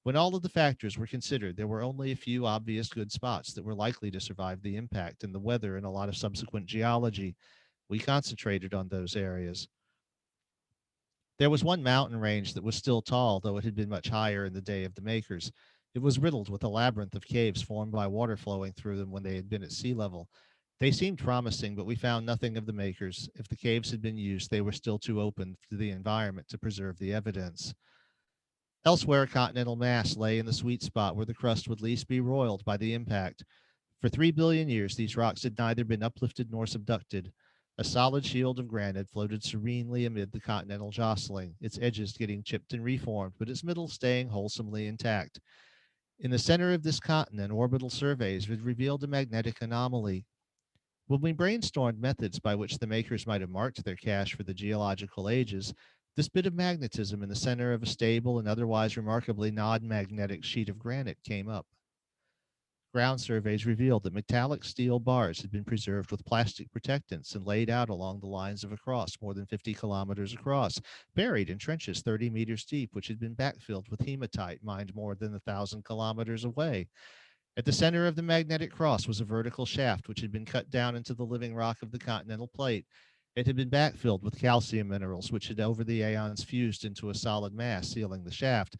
Speaker 2: When all of the factors were considered, there were only a few obvious good spots that were likely to survive the impact, and the weather and a lot of subsequent geology. We concentrated on those areas. There was one mountain range that was still tall, though it had been much higher in the day of the makers. It was riddled with a labyrinth of caves formed by water flowing through them when they had been at sea level. They seemed promising, but we found nothing of the makers. If the caves had been used, they were still too open to the environment to preserve the evidence. Elsewhere, a continental mass lay in the sweet spot where the crust would least be roiled by the impact. For 3 billion years, these rocks had neither been uplifted nor subducted. A solid shield of granite floated serenely amid the continental jostling, its edges getting chipped and reformed, but its middle staying wholesomely intact. In the center of this continent, orbital surveys had revealed a magnetic anomaly. When we brainstormed methods by which the makers might have marked their cache for the geological ages, this bit of magnetism in the center of a stable and otherwise remarkably non magnetic sheet of granite came up. Ground surveys revealed that metallic steel bars had been preserved with plastic protectants and laid out along the lines of a cross more than 50 kilometers across, buried in trenches 30 meters deep, which had been backfilled with hematite mined more than 1,000 kilometers away. At the center of the magnetic cross was a vertical shaft which had been cut down into the living rock of the continental plate. It had been backfilled with calcium minerals, which had over the aeons fused into a solid mass, sealing the shaft,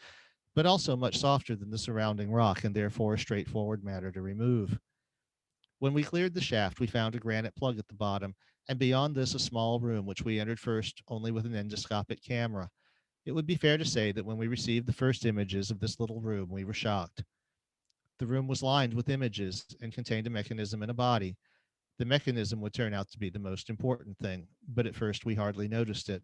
Speaker 2: but also much softer than the surrounding rock and therefore a straightforward matter to remove. When we cleared the shaft, we found a granite plug at the bottom, and beyond this, a small room which we entered first only with an endoscopic camera. It would be fair to say that when we received the first images of this little room, we were shocked. The room was lined with images and contained a mechanism and a body. The mechanism would turn out to be the most important thing, but at first we hardly noticed it.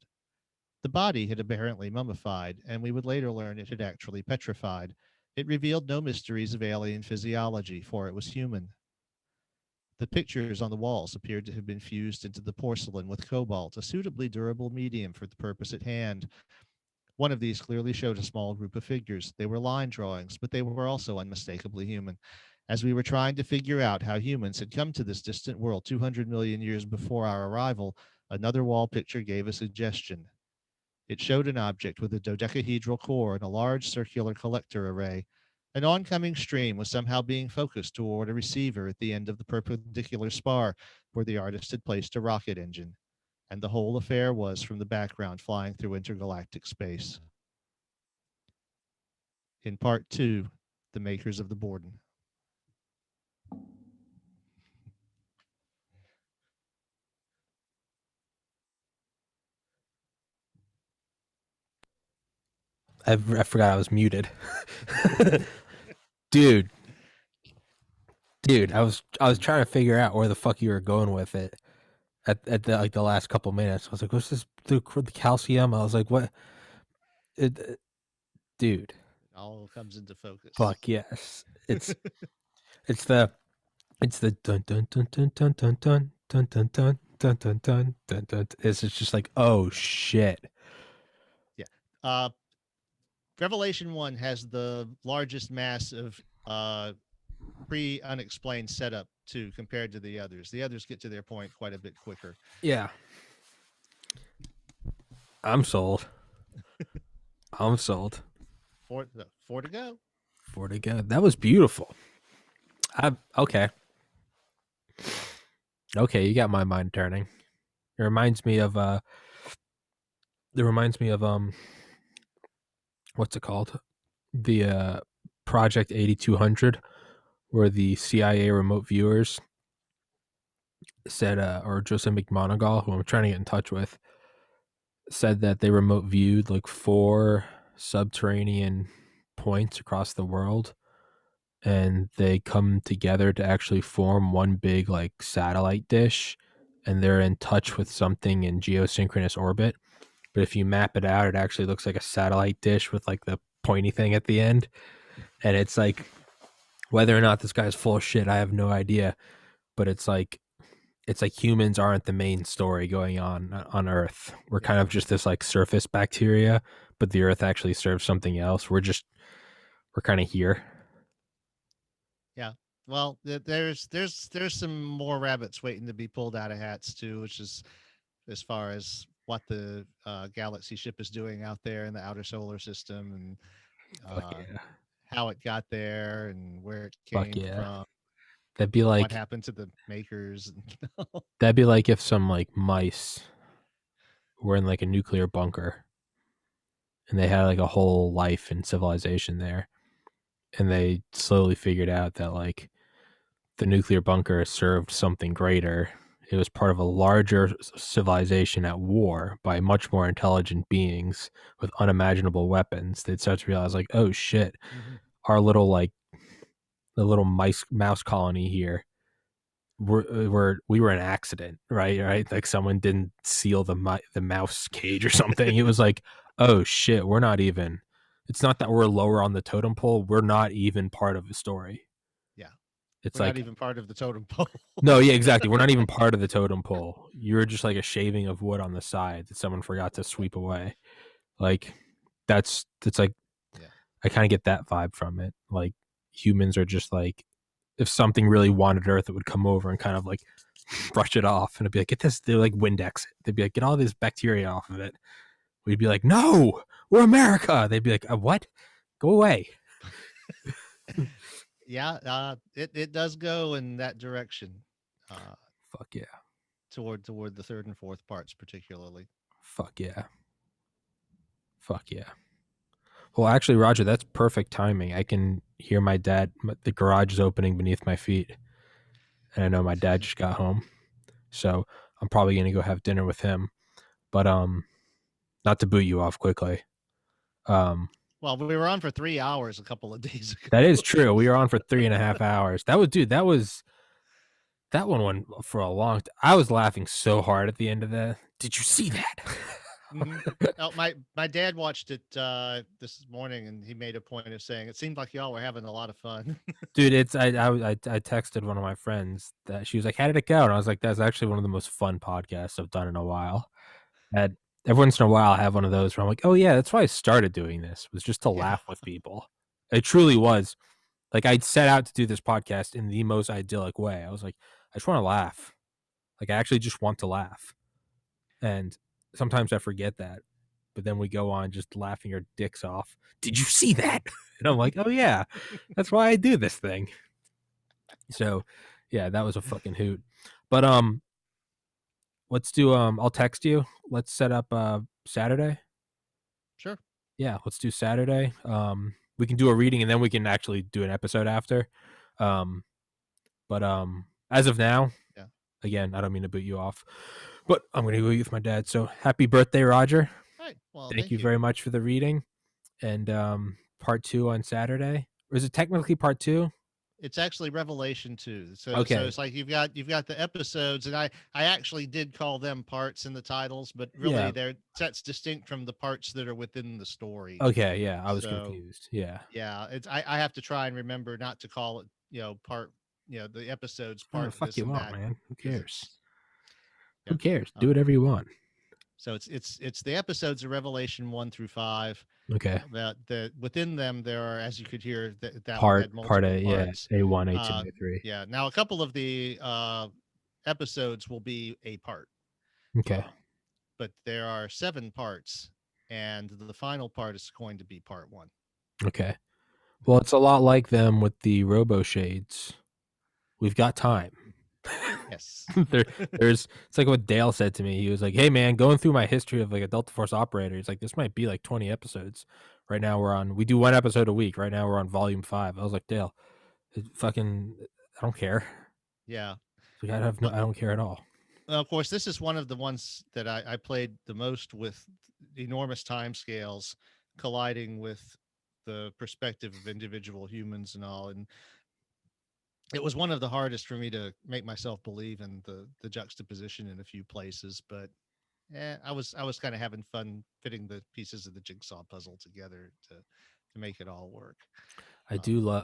Speaker 2: The body had apparently mummified, and we would later learn it had actually petrified. It revealed no mysteries of alien physiology, for it was human. The pictures on the walls appeared to have been fused into the porcelain with cobalt, a suitably durable medium for the purpose at hand. One of these clearly showed a small group of figures. They were line drawings, but they were also unmistakably human. As we were trying to figure out how humans had come to this distant world 200 million years before our arrival, another wall picture gave a suggestion. It showed an object with a dodecahedral core and a large circular collector array. An oncoming stream was somehow being focused toward a receiver at the end of the perpendicular spar where the artist had placed a rocket engine. And the whole affair was from the background flying through intergalactic space. In part two, the makers of the Borden.
Speaker 1: I forgot I was muted. dude, I was trying to figure out where the fuck you were going with it at the, like the last couple minutes. I was like, what's this? The calcium? I was like, what? Dude,
Speaker 2: It all comes into focus.
Speaker 1: fuck yes. It's the dun dun dun dun dun dun dun dun dun dun dun dun dun dun dun. It's just like, oh shit.
Speaker 2: Yeah. Revelation 1 has the largest mass of pre-unexplained setup too compared to the others. The others get to their point quite a bit quicker.
Speaker 1: Yeah. I'm sold. I'm sold.
Speaker 2: Four to go.
Speaker 1: 4 to go. That was beautiful. Okay. Okay, you got my mind turning. It reminds me of what's it called? The Project 8200, where the CIA remote viewers said, or Joseph McMonigal, who I'm trying to get in touch with, said that they remote viewed like 4 subterranean points across the world, and they come together to actually form one big like satellite dish, and they're in touch with something in geosynchronous orbit. But if you map it out, it actually looks like a satellite dish with like the pointy thing at the end. And it's like whether or not this guy's full of shit, I have no idea. But it's like humans aren't the main story going on Earth. We're
Speaker 2: Yeah.
Speaker 1: kind of just this like surface bacteria, but the Earth actually serves something else. We're kind of here.
Speaker 2: Yeah. Well, there's some more rabbits waiting to be pulled out of hats too, which is as far as what the galaxy ship is doing out there in the outer solar system, and
Speaker 1: Fuck
Speaker 2: uh,
Speaker 1: yeah.
Speaker 2: how it got there and where it
Speaker 1: Fuck
Speaker 2: came
Speaker 1: yeah.
Speaker 2: from,
Speaker 1: That'd be
Speaker 2: what
Speaker 1: like
Speaker 2: happened to the makers.
Speaker 1: that'd be like if some like mice were in like a nuclear bunker and they had like a whole life and civilization there, and they slowly figured out that like the nuclear bunker served something greater. It was part of a larger civilization at war by much more intelligent beings with unimaginable weapons. They'd start to realize, like, oh shit,
Speaker 2: Mhm.
Speaker 1: our little like the little mouse colony here, we were an accident, right? Right, like someone didn't seal the mouse cage or something. It was like, oh shit, we're not even. It's not that we're lower on the totem pole. We're not even part of the story.
Speaker 2: Yeah,
Speaker 1: It's
Speaker 2: we're not
Speaker 1: like
Speaker 2: even part of the totem pole.
Speaker 1: no, yeah, exactly. We're not even part of the totem pole. You're just like a shaving of wood on the side that someone forgot to sweep away. Like that's like
Speaker 2: Yeah.
Speaker 1: I kind of get that vibe from it. Like humans are just like if something really wanted Earth, it would come over and kind of like brush it off, and it'd be like, get this. They're like Windex it. They'd be like, get all this bacteria off of it. We'd be like, no, we're America. They'd be like, what? Go away.
Speaker 2: Yeah, it does go in that direction, uh,
Speaker 1: Fuck yeah.
Speaker 2: toward the third and fourth parts, particularly.
Speaker 1: Fuck yeah. Fuck yeah. Well, actually, Roger, that's perfect timing. I can hear my dad. The garage is opening beneath my feet, and I know my dad just got home, so I'm probably gonna go have dinner with him. But not to boot you off quickly. Um,
Speaker 2: Well, we were on for 3 hours a couple of days
Speaker 1: that
Speaker 2: ago.
Speaker 1: is true. We were on for 3.5 hours. That was, dude. That one went for a long. I was laughing so hard at the end of that. Did you
Speaker 2: Yeah.
Speaker 1: see that?
Speaker 2: Hmm. Oh, my dad watched it this morning, and he made a point of saying it seemed like y'all were having a lot of fun.
Speaker 1: Dude, it's I texted one of my friends that she was like, "How did it go?" And I was like, "That's actually one of the most fun podcasts I've done in a while." And every once in a while, I have one of those where I'm like, "Oh yeah, that's why I started doing this was just to
Speaker 2: Yeah.
Speaker 1: laugh with people." It truly was. Like I'd set out to do this podcast in the most idyllic way. I was like, I just want to laugh. Like I actually just want to laugh. And sometimes I forget that. But then we go on just laughing our dicks off. Did you see that? And I'm like, oh yeah, that's why I do this thing. So yeah, that was a fucking hoot. But let's do I'll text you. Let's set up Saturday.
Speaker 2: Sure.
Speaker 1: Yeah, let's do Saturday. We can do a reading and then we can actually do an episode after. Um but as of now,
Speaker 2: Yeah.
Speaker 1: again, I don't mean to boot you off, but I'm gonna go with my dad. So happy birthday, Roger.
Speaker 2: All right. Well,
Speaker 1: Thank
Speaker 2: thank
Speaker 1: you
Speaker 2: you.
Speaker 1: very much for the reading. And part two on Saturday. Or is it technically part two?
Speaker 2: It's actually Revelation 2. So
Speaker 1: Okay.
Speaker 2: it's like you've got the episodes, and I actually did call them parts in the titles, but really
Speaker 1: Yeah.
Speaker 2: that's distinct from the parts that are within the story.
Speaker 1: Okay. Yeah. I was
Speaker 2: So
Speaker 1: confused. Yeah.
Speaker 2: yeah, it's I have to try and remember not to call it, part, the episodes
Speaker 1: Oh,
Speaker 2: part of
Speaker 1: fuck
Speaker 2: this
Speaker 1: you
Speaker 2: and
Speaker 1: up,
Speaker 2: that,
Speaker 1: man. Who
Speaker 2: because
Speaker 1: cares?
Speaker 2: it's yeah.
Speaker 1: Who cares? Do
Speaker 2: Uh,
Speaker 1: whatever you want.
Speaker 2: so it's the episodes of Revelation 1 through 5.
Speaker 1: Okay.
Speaker 2: That within them there are, as you could hear, that one had
Speaker 1: Part
Speaker 2: multiple
Speaker 1: A, yeah.
Speaker 2: parts.
Speaker 1: A1, A2,
Speaker 2: Uh,
Speaker 1: A3.
Speaker 2: yeah. Now a couple of the episodes will be a part,
Speaker 1: Okay.
Speaker 2: uh, but there are 7 parts, and the final part is going to be part 1.
Speaker 1: Okay. Well, it's a lot like them with the Robo Shades. We've got time.
Speaker 2: Yes.
Speaker 1: there, there's it's like what Dale said to me. He was like, "Hey man, going through my history of like a Delta Force operator, he's like, this might be like 20 episodes. Right now we do one episode a week. Right now we're on volume 5." I was like, Dale, I don't care.
Speaker 2: Yeah.
Speaker 1: Like
Speaker 2: Well,
Speaker 1: I don't care at all.
Speaker 2: of course, this is one of the ones that I played the most with enormous time scales colliding with the perspective of individual humans and all. And it was one of the hardest for me to make myself believe in the juxtaposition in a few places, but I was kind of having fun fitting the pieces of the jigsaw puzzle together to make it all work. Um,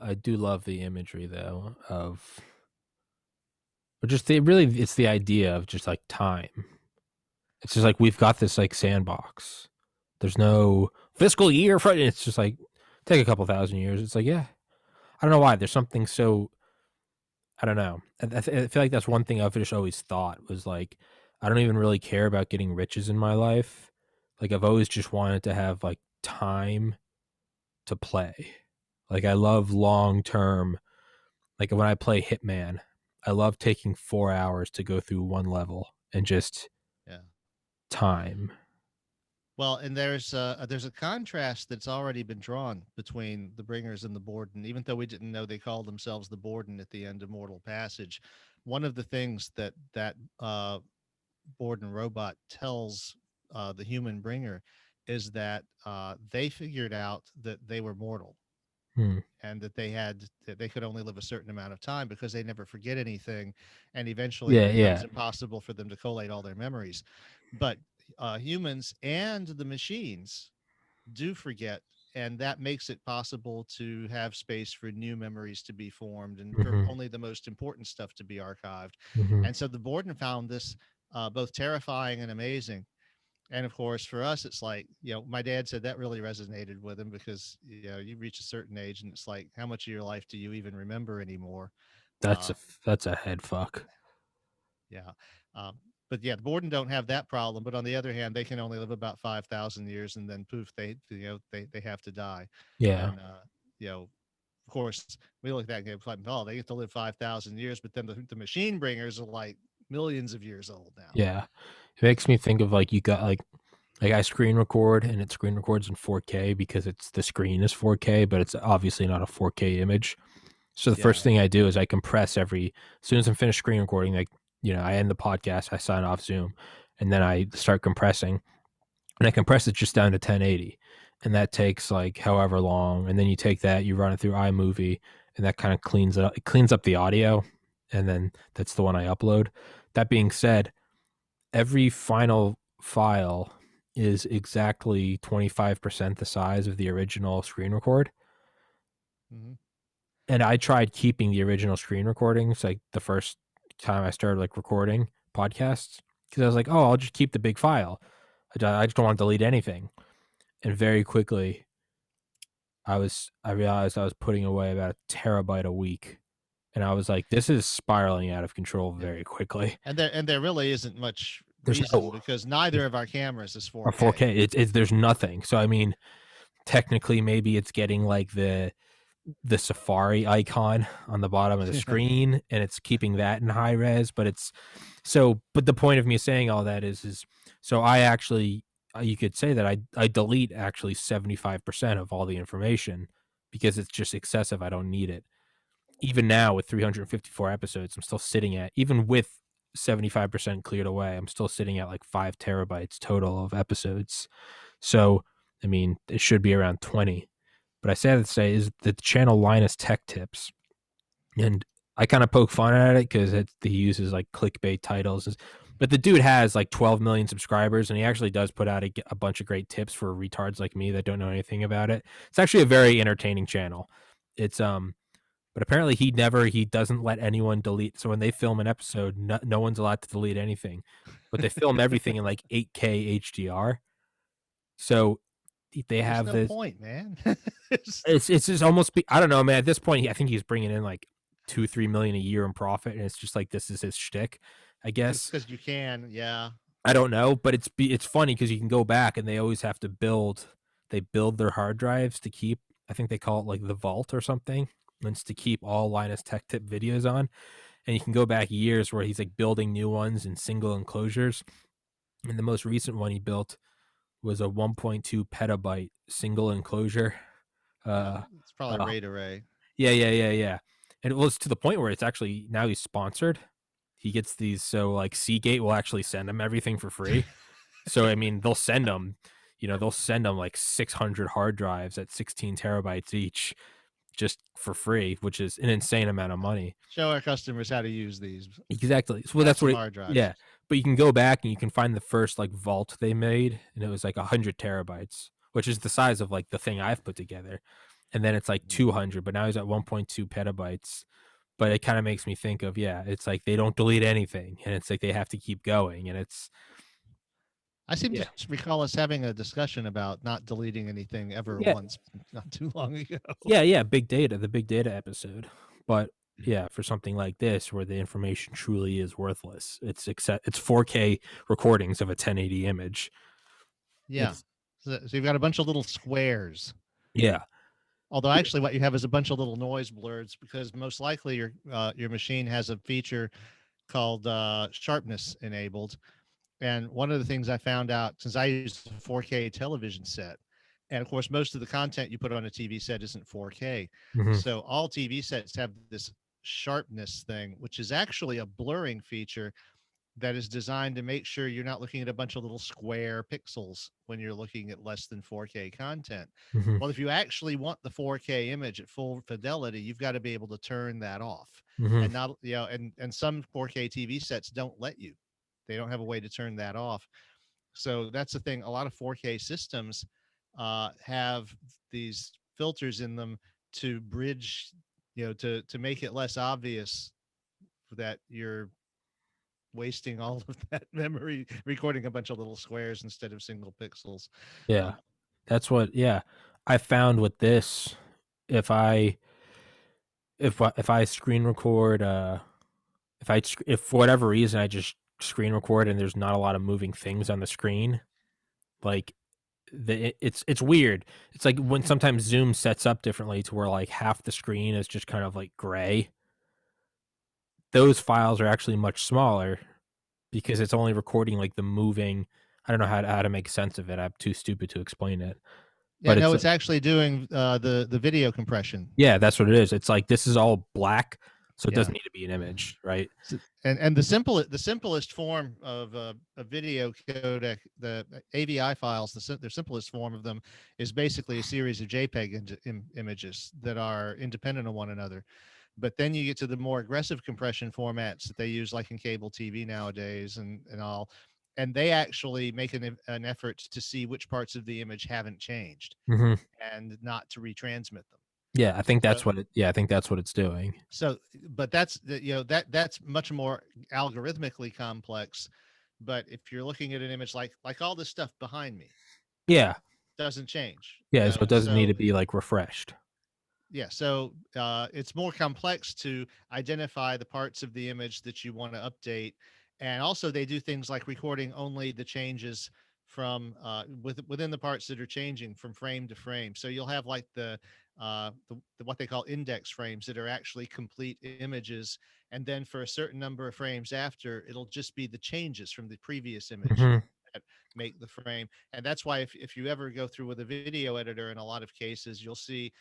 Speaker 1: I do love the imagery though of, but just the really it's the idea of just like time. It's just like we've got this like sandbox. There's no fiscal year for it. It's just like take a couple thousand years. It's like yeah, I don't know why. There's something so I don't know. I feel like that's one thing I've just always thought was like I don't even really care about getting riches in my life. Like I've always just wanted to have like time to play. Like I love long term. Like when I play Hitman, I love taking 4 hours to go through one level and just
Speaker 2: yeah.
Speaker 1: time.
Speaker 2: Well, and there's a contrast that's already been drawn between the Bringers and the Borden. Even though we didn't know they called themselves the Borden at the end of Mortal Passage, one of the things that Borden robot tells the human Bringer is that they figured out that they were mortal
Speaker 1: Hmm.
Speaker 2: and that they could only live a certain amount of time because they never forget anything, and eventually it
Speaker 1: Yeah,
Speaker 2: becomes
Speaker 1: yeah.
Speaker 2: impossible for them to collate all their memories. But humans and the machines do forget, and that makes it possible to have space for new memories to be formed and for
Speaker 1: Mhm.
Speaker 2: only the most important stuff to be archived.
Speaker 1: Mhm.
Speaker 2: And so the Borden found this both terrifying and amazing. And of course, for us, it's like, my dad said that really resonated with him because, you reach a certain age and it's like, how much of your life do you even remember anymore?
Speaker 1: That's
Speaker 2: Uh,
Speaker 1: a that's a head fuck.
Speaker 2: yeah. Um, but yeah, the Borden don't have that problem. But on the other hand, they can only live about 5,000 years and then poof, they have to die.
Speaker 1: Yeah.
Speaker 2: And, of course, we look at that and go, like, oh, they get to live 5,000 years. But then the machine bringers are like millions of years old now.
Speaker 1: Yeah. It makes
Speaker 2: So,
Speaker 1: me think of like you got like I screen record and it screen records in 4K because it's the screen is 4K, but it's obviously not a 4K image. So the
Speaker 2: yeah.
Speaker 1: first thing I do is I compress as soon as I'm finished screen recording, like, I end the podcast, I sign off Zoom, and then I start compressing. And I compress it just down to 1080. And that takes like however long. And then you take that, you run it through iMovie, and that kind of cleans it up. It cleans up the audio. And then that's the one I upload. That being said, every final file is exactly 25% the size of the original screen record.
Speaker 2: Hmm.
Speaker 1: And I tried keeping the original screen recordings like the first time I started like recording podcasts because I was like, oh, I'll just keep the big file. I just don't want to delete anything. And very quickly, I realized I was putting away about a terabyte a week, and I was like, this is spiraling out of control
Speaker 2: Yeah.
Speaker 1: very quickly.
Speaker 2: And there really isn't much
Speaker 1: There's
Speaker 2: reason
Speaker 1: no
Speaker 2: because neither of our cameras is
Speaker 1: or
Speaker 2: 4K.
Speaker 1: 4K. It's there's nothing. So I mean, technically, maybe it's getting like the Safari icon on the bottom of the screen, and it's keeping that in high res. But it's so. But the point of me saying all that is so I actually you could say that I delete actually 75% of all the information because it's just excessive. I don't need it. Even now with 354 episodes, I'm still sitting at even with 75% cleared away. I'm still sitting at like 5 terabytes total of episodes. So I mean, it should be around 20. But I say that to say is the channel Linus Tech Tips, and I kind of poke fun at it because he uses like clickbait titles. But the dude has like 12 million subscribers, and he actually does put out a bunch of great tips for retards like me that don't know anything about it. It's actually a very entertaining channel. It's but apparently he doesn't let anyone delete. So when they film an episode, no one's allowed to delete anything, but they film everything in like 8K HDR. So they
Speaker 2: There's
Speaker 1: have
Speaker 2: no
Speaker 1: this
Speaker 2: point, man.
Speaker 1: it's just almost I don't know, man. At this point, I think he's bringing in like 2-3 million a year in profit, and it's just like this is his shtick, I
Speaker 2: Just
Speaker 1: guess.
Speaker 2: because you can, yeah.
Speaker 1: I don't know, but it's funny because you can go back and they always have to build. They build their hard drives to keep. I think they call it like the vault or something. And it's to keep all Linus Tech Tip videos on, and you can go back years where he's like building new ones in single enclosures. And the most recent one he built was a 1.2 petabyte single enclosure. Uh,
Speaker 2: It's probably
Speaker 1: uh,
Speaker 2: RAID array.
Speaker 1: yeah. And it was to the point where it's actually now he's sponsored. He gets these, so like Seagate will actually send him everything for free. So I mean, they'll send him like 600 hard drives at 16 terabytes each, just for free, which is an insane amount of money.
Speaker 2: Show our customers how to use these.
Speaker 1: Exactly. So, well,
Speaker 2: Have
Speaker 1: that's what
Speaker 2: some
Speaker 1: it,
Speaker 2: hard drives.
Speaker 1: yeah. But you can go back and you can find the first like vault they made, and it was like 100 terabytes, which is the size of like the thing I've put together. And then it's like
Speaker 2: Mhm.
Speaker 1: 200, but now he's at 1.2 petabytes. But it kind of makes me think of, yeah, it's like they don't delete anything, and it's like they have to keep going, and it's,
Speaker 2: I seem to
Speaker 1: yeah,
Speaker 2: recall us having a discussion about not deleting anything ever
Speaker 1: yeah,
Speaker 2: once not too long ago.
Speaker 1: yeah, big data, the big data episode. But yeah, for something like this where the information truly is worthless, it's 4K recordings of a 1080 image.
Speaker 2: Yeah.
Speaker 1: It's
Speaker 2: So you've got a bunch of little squares.
Speaker 1: yeah.
Speaker 2: Although actually, what you have is a bunch of little noise blurs because most likely your machine has a feature called sharpness enabled. And one of the things I found out since I use a 4K television set, and of course, most of the content you put on a TV set isn't 4K.
Speaker 1: Mhm,
Speaker 2: So all TV sets have this sharpness thing, which is actually a blurring feature that is designed to make sure you're not looking at a bunch of little square pixels when you're looking at less than 4K content.
Speaker 1: mhm,
Speaker 2: Well, if you actually want the 4K image at full fidelity, you've got to be able to turn that off.
Speaker 1: mhm,
Speaker 2: And not, and some 4K TV sets don't let you. They don't have a way to turn that off. So that's the thing. A lot of 4K systems have these filters in them to bridge, to make it less obvious that you're wasting all of that memory recording a bunch of little squares instead of single pixels.
Speaker 1: yeah.
Speaker 2: Um,
Speaker 1: That's what, yeah. I found with this, if I if I screen record, if for whatever reason I just screen record and there's not a lot of moving things on the screen, like it's weird. It's like when sometimes Zoom sets up differently to where like half the screen is just kind of like gray. Those files are actually much smaller because it's only recording like the moving. I don't know how to make sense of it. I'm too stupid to explain it.
Speaker 2: yeah,
Speaker 1: But
Speaker 2: no,
Speaker 1: it's
Speaker 2: it's actually doing the video compression.
Speaker 1: yeah, that's what it is. It's like this is all black, so it
Speaker 2: Yeah.
Speaker 1: doesn't need to be an image, right?
Speaker 2: And the simplest form of a video codec, the AVI files, their simplest form of them is basically a series of JPEG images that are independent of one another. But then you get to the more aggressive compression formats that they use, like in cable TV nowadays, and all, and they actually make an effort to see which parts of the image haven't changed
Speaker 1: Mhm.
Speaker 2: and not to retransmit them.
Speaker 1: Yeah, I think
Speaker 2: So
Speaker 1: that's what it yeah, I think that's what it's doing.
Speaker 2: so but that's much more algorithmically complex. But if you're looking at an image like all this stuff behind me
Speaker 1: Yeah.
Speaker 2: doesn't change,
Speaker 1: Yeah, so it doesn't need
Speaker 2: so
Speaker 1: to be, like, refreshed.
Speaker 2: yeah, so it's more complex to identify the parts of the image that you want to update, and also they do things like recording only the changes from within the parts that are changing from frame to frame. So you'll have like the what they call index frames that are actually complete images, and then for a certain number of frames after, it'll just be the changes from the previous image
Speaker 1: Mhm.
Speaker 2: that make the frame. And that's why if you ever go through with a video editor, in a lot of cases, you'll see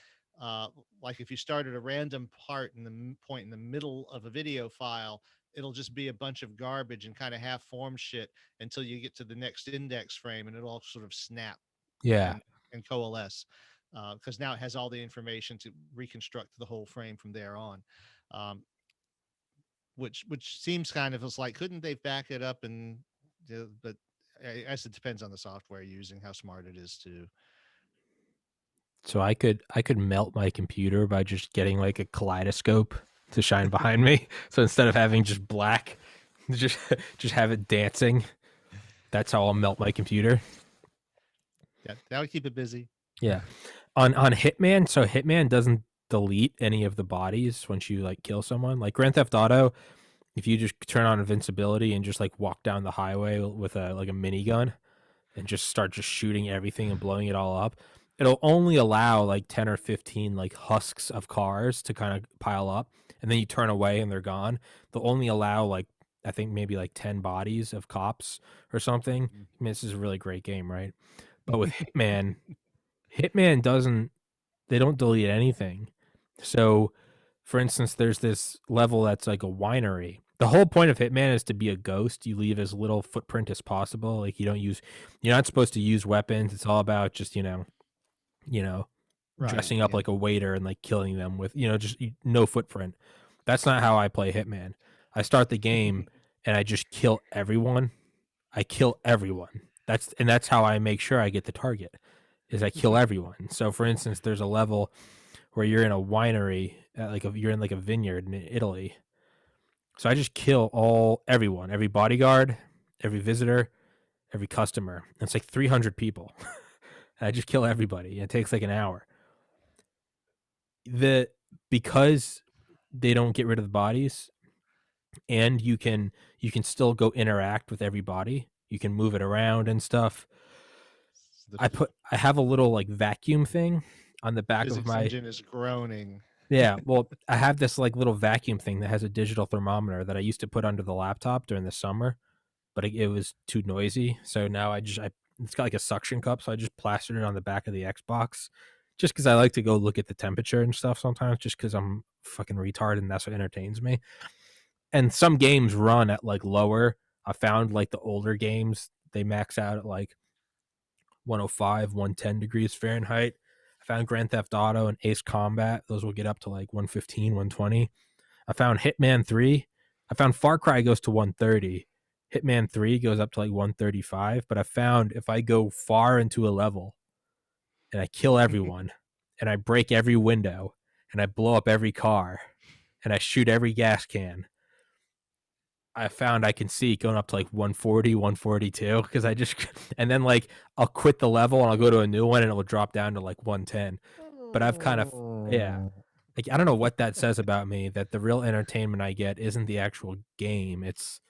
Speaker 2: uh, like if you started a random part in the point in the middle of a video file, it'll just be a bunch of garbage and kind of half formed shit until you get to the next index frame and it'll all sort of snap
Speaker 1: Yeah.
Speaker 2: and coalesce because now it has all the information to reconstruct the whole frame from there on. Um, which seems kind of like couldn't they back it up and but I guess it depends on the software you're using, how smart it is to.
Speaker 1: So I could melt my computer by just getting, like, a kaleidoscope to shine behind me. So instead of having just black, just just have it dancing. That's how I'll melt my computer.
Speaker 2: Yeah, that would keep it busy.
Speaker 1: Yeah. On Hitman, so Hitman doesn't delete any of the bodies once you, like, kill someone. Like, Grand Theft Auto, if you just turn on invincibility and just, like, walk down the highway with a minigun and just start just shooting everything and blowing it all up, it'll only allow like 10 or 15 like husks of cars to kind of pile up, and then you turn away and they're gone. They'll only allow like I think maybe like 10 bodies of cops or something. I mean, this is a really great game, right? But with Hitman, Hitman doesn't they don't delete anything. So, for instance, there's this level that's like a winery. The whole point of Hitman is to be a ghost. You leave as little footprint as possible. Like you're not supposed to use weapons. It's all about just, you know, dressing up
Speaker 2: Yeah.
Speaker 1: like a waiter and like killing them with, just no footprint. That's not how I play Hitman. I start the game and I just kill everyone. I kill everyone. That's how I make sure I get the target. Is I kill everyone. So for instance, there's a level where you're in a winery, you're in like a vineyard in Italy. So I just kill everyone, every bodyguard, every visitor, every customer. It's like 300 people. And I just kill everybody. It takes like an hour. Because they don't get rid of the bodies, and you can still go interact with everybody. You can move it around and stuff. I have a little like vacuum thing on the back of
Speaker 2: Physics
Speaker 1: my
Speaker 2: engine is groaning.
Speaker 1: Yeah, well, I have this like little vacuum thing that has a digital thermometer that I used to put under the laptop during the summer, but it was too noisy. So now it's got like a suction cup, so I just plastered it on the back of the Xbox, just because I like to go look at the temperature and stuff sometimes, just because I'm fucking retarded and that's what entertains me. And some games run at like lower. I found like the older games, they max out at like 105, 110 degrees Fahrenheit. I found Grand Theft Auto and Ace Combat. Those will get up to like 115, 120. I found Hitman 3. I found Far Cry goes to 130. Hitman 3 goes up to like 135. But I found if I go far into a level and I kill everyone and I break every window and I blow up every car and I shoot every gas can, I found I can see going up to like 140, 142 because and then like I'll quit the level and I'll go to a new one and it will drop down to like 110. But I've kind of, yeah, like I don't know what that says about me, that the real entertainment I get isn't the actual game. It's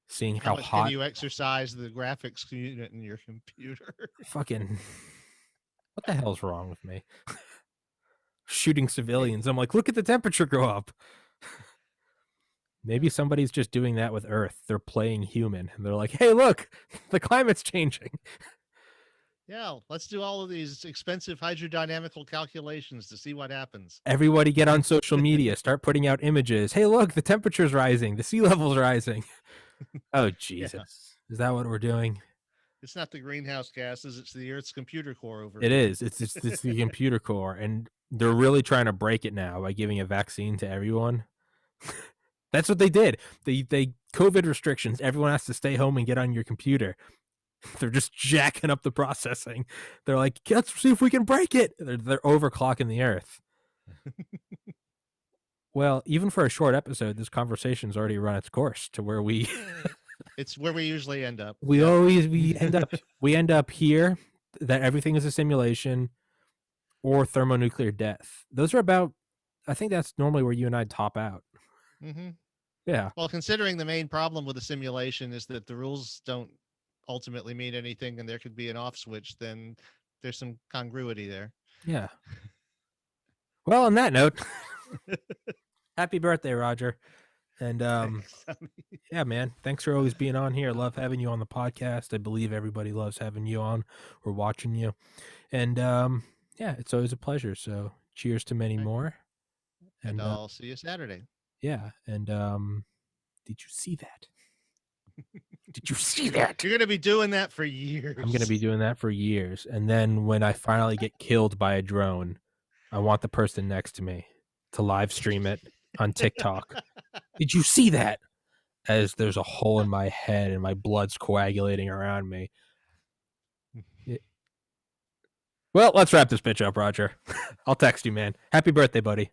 Speaker 1: seeing
Speaker 2: How
Speaker 1: how
Speaker 2: much can
Speaker 1: hot
Speaker 2: you exercise the graphics unit in your computer?
Speaker 1: fucking, what the hell's wrong with me? Shooting
Speaker 2: Hey,
Speaker 1: civilians. I'm like, look at the temperature go up. Maybe somebody's just doing that with Earth. They're playing human and they're like, hey, look, the climate's changing.
Speaker 2: yeah, let's do all of these expensive hydrodynamical calculations to see what happens.
Speaker 1: Everybody get on social media, start putting out images. Hey, look, the temperature's rising, the sea level's rising. Oh,
Speaker 2: Yeah,
Speaker 1: Jesus. Is that what we're doing?
Speaker 2: it's not the greenhouse gases; it's the Earth's computer core
Speaker 1: It
Speaker 2: overheating.
Speaker 1: is. It's the computer core, and they're really trying to break it now by giving a vaccine to everyone. That's what they did. They COVID restrictions. Everyone has to stay home and get on your computer. They're just jacking up the processing. They're like, let's see if we can break it. They're overclocking the Earth. Well, even for a short episode, this conversation's already run its course to where
Speaker 2: It's where we usually end up.
Speaker 1: we
Speaker 2: Yep.
Speaker 1: always we end up here, that everything is a simulation, or thermonuclear death. Those are about, I think that's normally where you and I top out.
Speaker 2: Mm-hmm.
Speaker 1: Yeah.
Speaker 2: Well, considering the main problem with the simulation is that the rules don't ultimately mean anything and there could be an off switch, then there's some congruity there.
Speaker 1: Yeah. Well, on that note, happy birthday, Roger. And yeah, man, thanks for always being on here. Love having you on the podcast. I believe everybody loves having you on or watching you. And yeah, it's always a pleasure. So cheers to many more.
Speaker 2: And I'll see you Saturday.
Speaker 1: Yeah. And did you see that? Did you see that?
Speaker 2: You're going to be doing that for years.
Speaker 1: I'm going to be doing that for years. And then when I finally get killed by a drone, I want the person next to me to live stream it on TikTok. Did you see that? As there's a hole in my head and my blood's coagulating around me. Well, let's wrap this bitch up, Roger. I'll text you, man. Happy birthday, buddy.